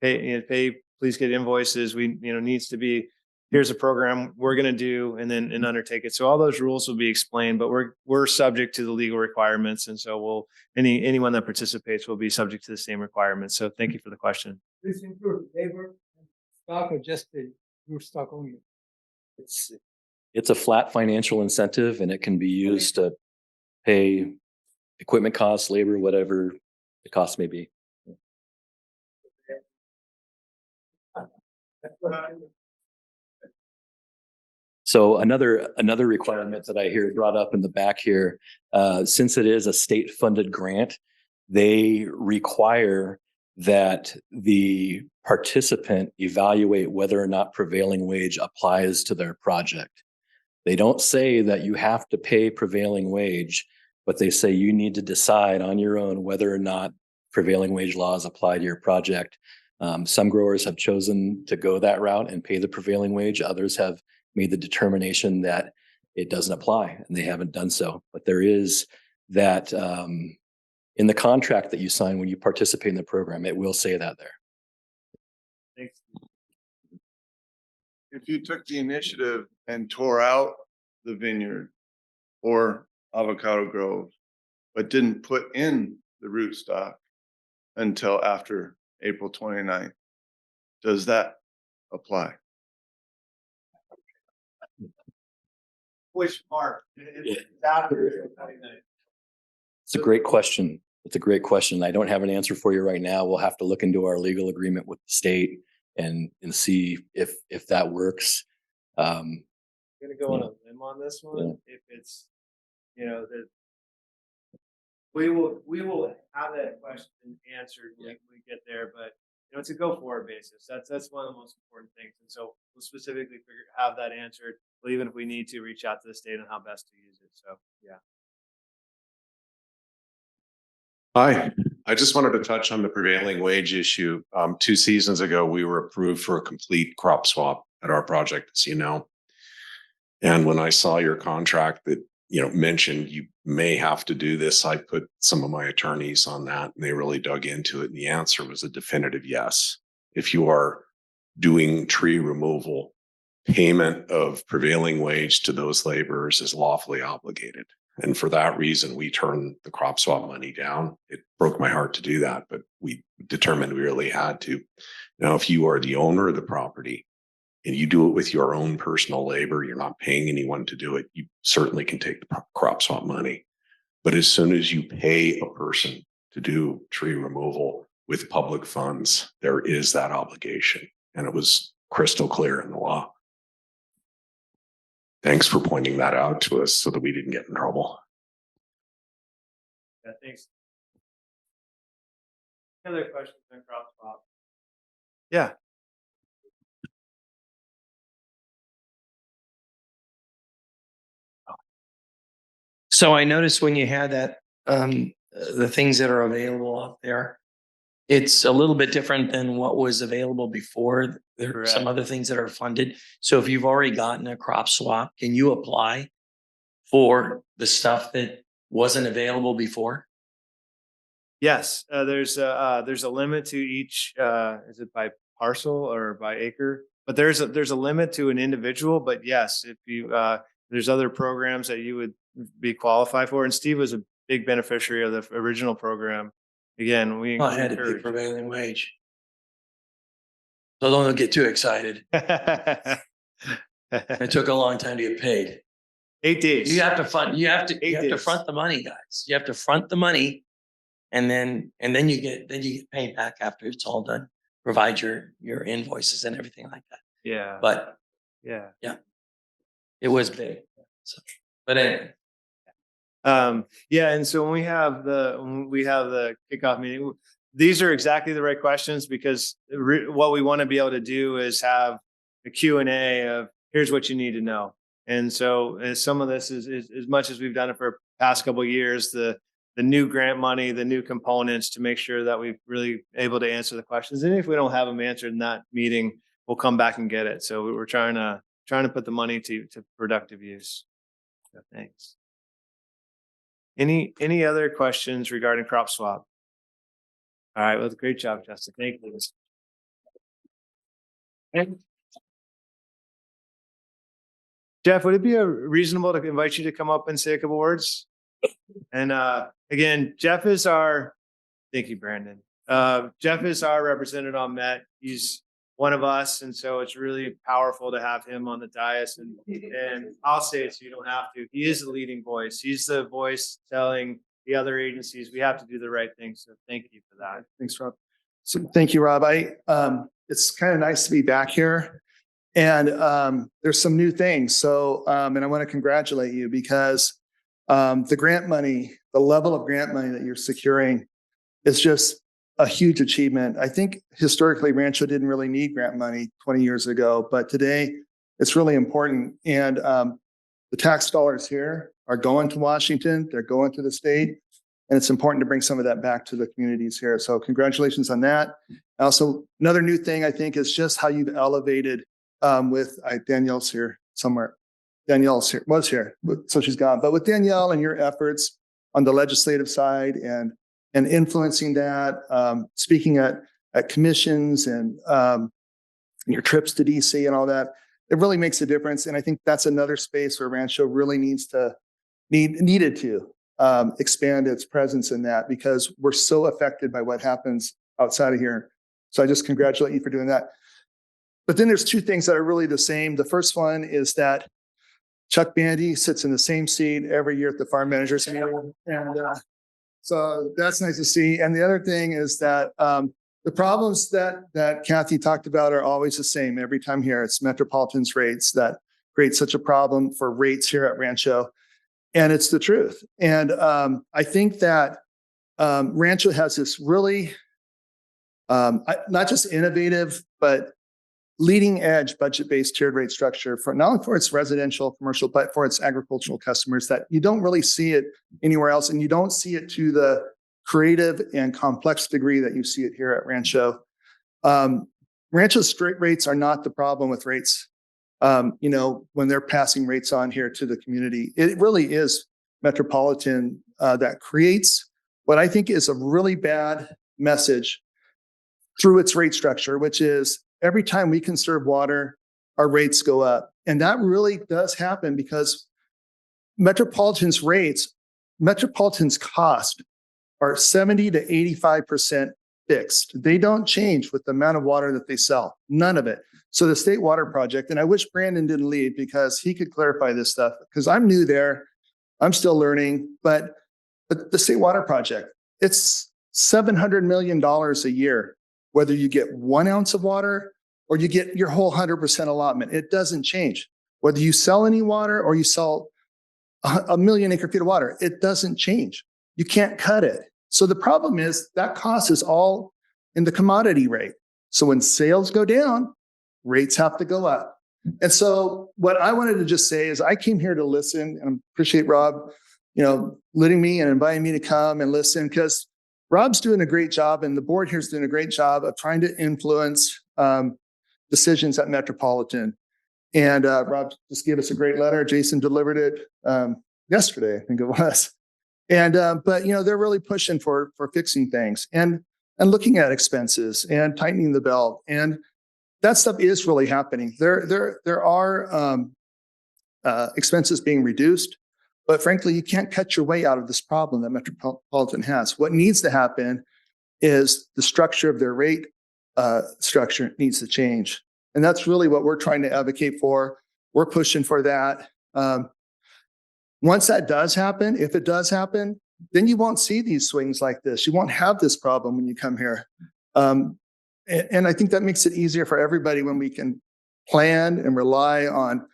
pay, please get invoices. We, needs to be here's a program we're going to do, and then undertake it. So all those rules will be explained, but we're subject to the legal requirements, and so anyone that participates will be subject to the same requirements. So thank you for the question. This includes labor and stock or just the your stock only? It's a flat financial incentive, and it can be used to pay equipment costs, labor, whatever the cost may be. So another requirement that I hear brought up in the back here, since it is a state funded grant, they require that the participant evaluate whether or not prevailing wage applies to their project. They don't say that you have to pay prevailing wage, but they say you need to decide on your own whether or not prevailing wage laws apply to your project. Some growers have chosen to go that route and pay the prevailing wage. Others have made the determination that it doesn't apply, and they haven't done so. But there is that in the contract that you sign when you participate in the program, it will say that there. Thanks. If you took the initiative and tore out the vineyard or avocado grove, but didn't put in the rootstock until after April 29th, does that apply? Which part? It's a great question. It's a great question. I don't have an answer for you right now. We'll have to look into our legal agreement with the state and see if that works. I'm gonna go on a limb on this one. If it's, that we will have that question answered when we get there, but it's a go forward basis. That's one of the most important things. And so we'll specifically have that answered, but even if we need to reach out to the state on how best to use it. So yeah. Hi, I just wanted to touch on the prevailing wage issue. 2 seasons ago, we were approved for a complete crop swap at our project, as you know. And when I saw your contract that, mentioned you may have to do this, I put some of my attorneys on that and they really dug into it. And the answer was a definitive yes. If you are doing tree removal, payment of prevailing wage to those laborers is lawfully obligated. And for that reason, we turned the crop swap money down. It broke my heart to do that, but we determined we really had to. Now, if you are the owner of the property and you do it with your own personal labor, you're not paying anyone to do it, you certainly can take the crop swap money. But as soon as you pay a person to do tree removal with public funds, there is that obligation. And it was crystal clear in the law. Thanks for pointing that out to us so that we didn't get in trouble. Yeah, thanks. Other questions on crop swap? Yeah. So I noticed when you had that, the things that are available up there, it's a little bit different than what was available before. There are some Correct. other things that are funded. So if you've already gotten a crop swap, can you apply for the stuff that wasn't available before? Yes, there's a limit to each. Is it by parcel or by acre? But there's a limit to an individual. But yes, if you there's other programs that you would be qualified for. And Steve was a big beneficiary of the original program. Again, we I had to pay encourage. prevailing wage. So don't get too excited. It took a long time to get paid. 8 days. You have to fund. You have to days. front the money, guys. You have to front the money, and then you get paid back after it's all done. Provide your invoices and everything like that. Yeah. But yeah, it was big. So, but anyway. Yeah, and so when we have the kickoff meeting, these are exactly the right questions, because what we want to be able to do is have a Q&A of here's what you need to know. And so some of this is as much as we've done it for the past couple of years, the new grant money, the new components, to make sure that we're really able to answer the questions. And if we don't have them answered in that meeting, we'll come back and get it. So we're trying to put the money to productive use. So thanks. Any other questions regarding crop swap? All right, well, great job, Justin. Thank you. Jeff, would it be reasonable to invite you to come up and say a couple words? And again, thank you, Brandon. Jeff is our representative on Met. He's one of us, and so it's really powerful to have him on the dais. And I'll say it so you don't have to. He is the leading voice. He's the voice telling the other agencies we have to do the right thing. So thank you for that. Thanks, Rob. So thank you, Rob. It's kind of nice to be back here. And there's some new things. So, and I want to congratulate you because the grant money, the level of grant money that you're securing is just a huge achievement. I think historically Rancho didn't really need grant money 20 years ago, but today it's really important. And the tax dollars here are going to Washington, they're going to the state, and it's important to bring some of that back to the communities here. So congratulations on that. Also, another new thing I think is just how you've elevated Danielle's here somewhere. Danielle's here, was here, so she's gone. But with Danielle and your efforts on the legislative side and influencing that, speaking at commissions and your trips to DC and all that, it really makes a difference. And I think that's another space where Rancho really needed to expand its presence in that, because we're so affected by what happens outside of here. So I just congratulate you for doing that. But then there's two things that are really the same. The first one is that Chuck Bandy sits in the same seat every year at the farm managers meeting. And so that's nice to see. And the other thing is that the problems that Kathy talked about are always the same every time here. It's Metropolitan's rates that create such a problem for rates here at Rancho. And it's the truth. And I think that Rancho has this really, not just innovative, but leading edge budget-based tiered rate structure for not only for its residential, commercial, but for its agricultural customers that you don't really see it anywhere else. And you don't see it to the creative and complex degree that you see it here at Rancho. Rancho's straight rates are not the problem with rates. When they're passing rates on here to the community, it really is Metropolitan that creates what I think is a really bad message through its rate structure, which is every time we conserve water, our rates go up. And that really does happen because Metropolitan's cost are 70 to 85% fixed. They don't change with the amount of water that they sell, none of it. So the State Water Project, and I wish Brandon didn't leave because he could clarify this stuff because I'm new there, I'm still learning, but the State Water Project, it's $700 million a year, whether you get 1 ounce of water or you get your whole 100% allotment. It doesn't change. Whether you sell any water or you sell a million acre feet of water, it doesn't change. You can't cut it. So the problem is that cost is all in the commodity rate. So when sales go down, rates have to go up. And so what I wanted to just say is I came here to listen, and I appreciate Rob, letting me and inviting me to come and listen, because Rob's doing a great job and the board here is doing a great job of trying to influence decisions at Metropolitan. And Rob just gave us a great letter. Jason delivered it yesterday, I think it was. And but they're really pushing for fixing things and looking at expenses and tightening the belt, and that stuff is really happening. There are expenses being reduced, but frankly, you can't cut your way out of this problem that Metropolitan has. What needs to happen is the structure of their rate structure needs to change, and that's really what we're trying to advocate for. We're pushing for that. Once that does happen, if it does happen, then you won't see these swings like this. You won't have this problem when you come here. And I think that makes it easier for everybody when we can plan and rely on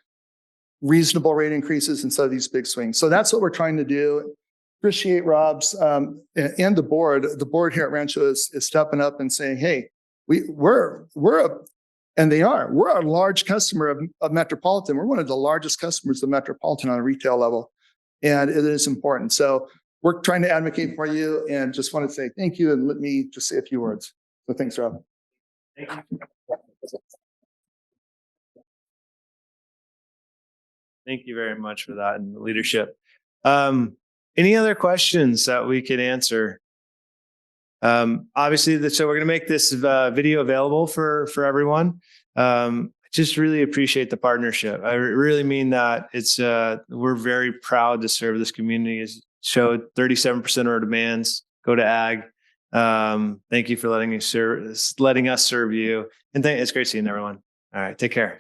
reasonable rate increases instead of these big swings. So that's what we're trying to do. Appreciate Rob's and the board. The board here at Rancho is stepping up and saying, hey, we're a large customer of Metropolitan. We're one of the largest customers of Metropolitan on a retail level. And it is important. So we're trying to advocate for you and just want to say thank you. And let me just say a few words. So thanks, Rob. Thank you. Thank you very much for that and the leadership. Any other questions that we could answer? Obviously, so we're going to make this video available for everyone. I just really appreciate the partnership. I really mean that. It's we're very proud to serve this community. As showed 37% of our demands go to ag. Thank you for letting us serve you. And it's great seeing everyone. All right, take care.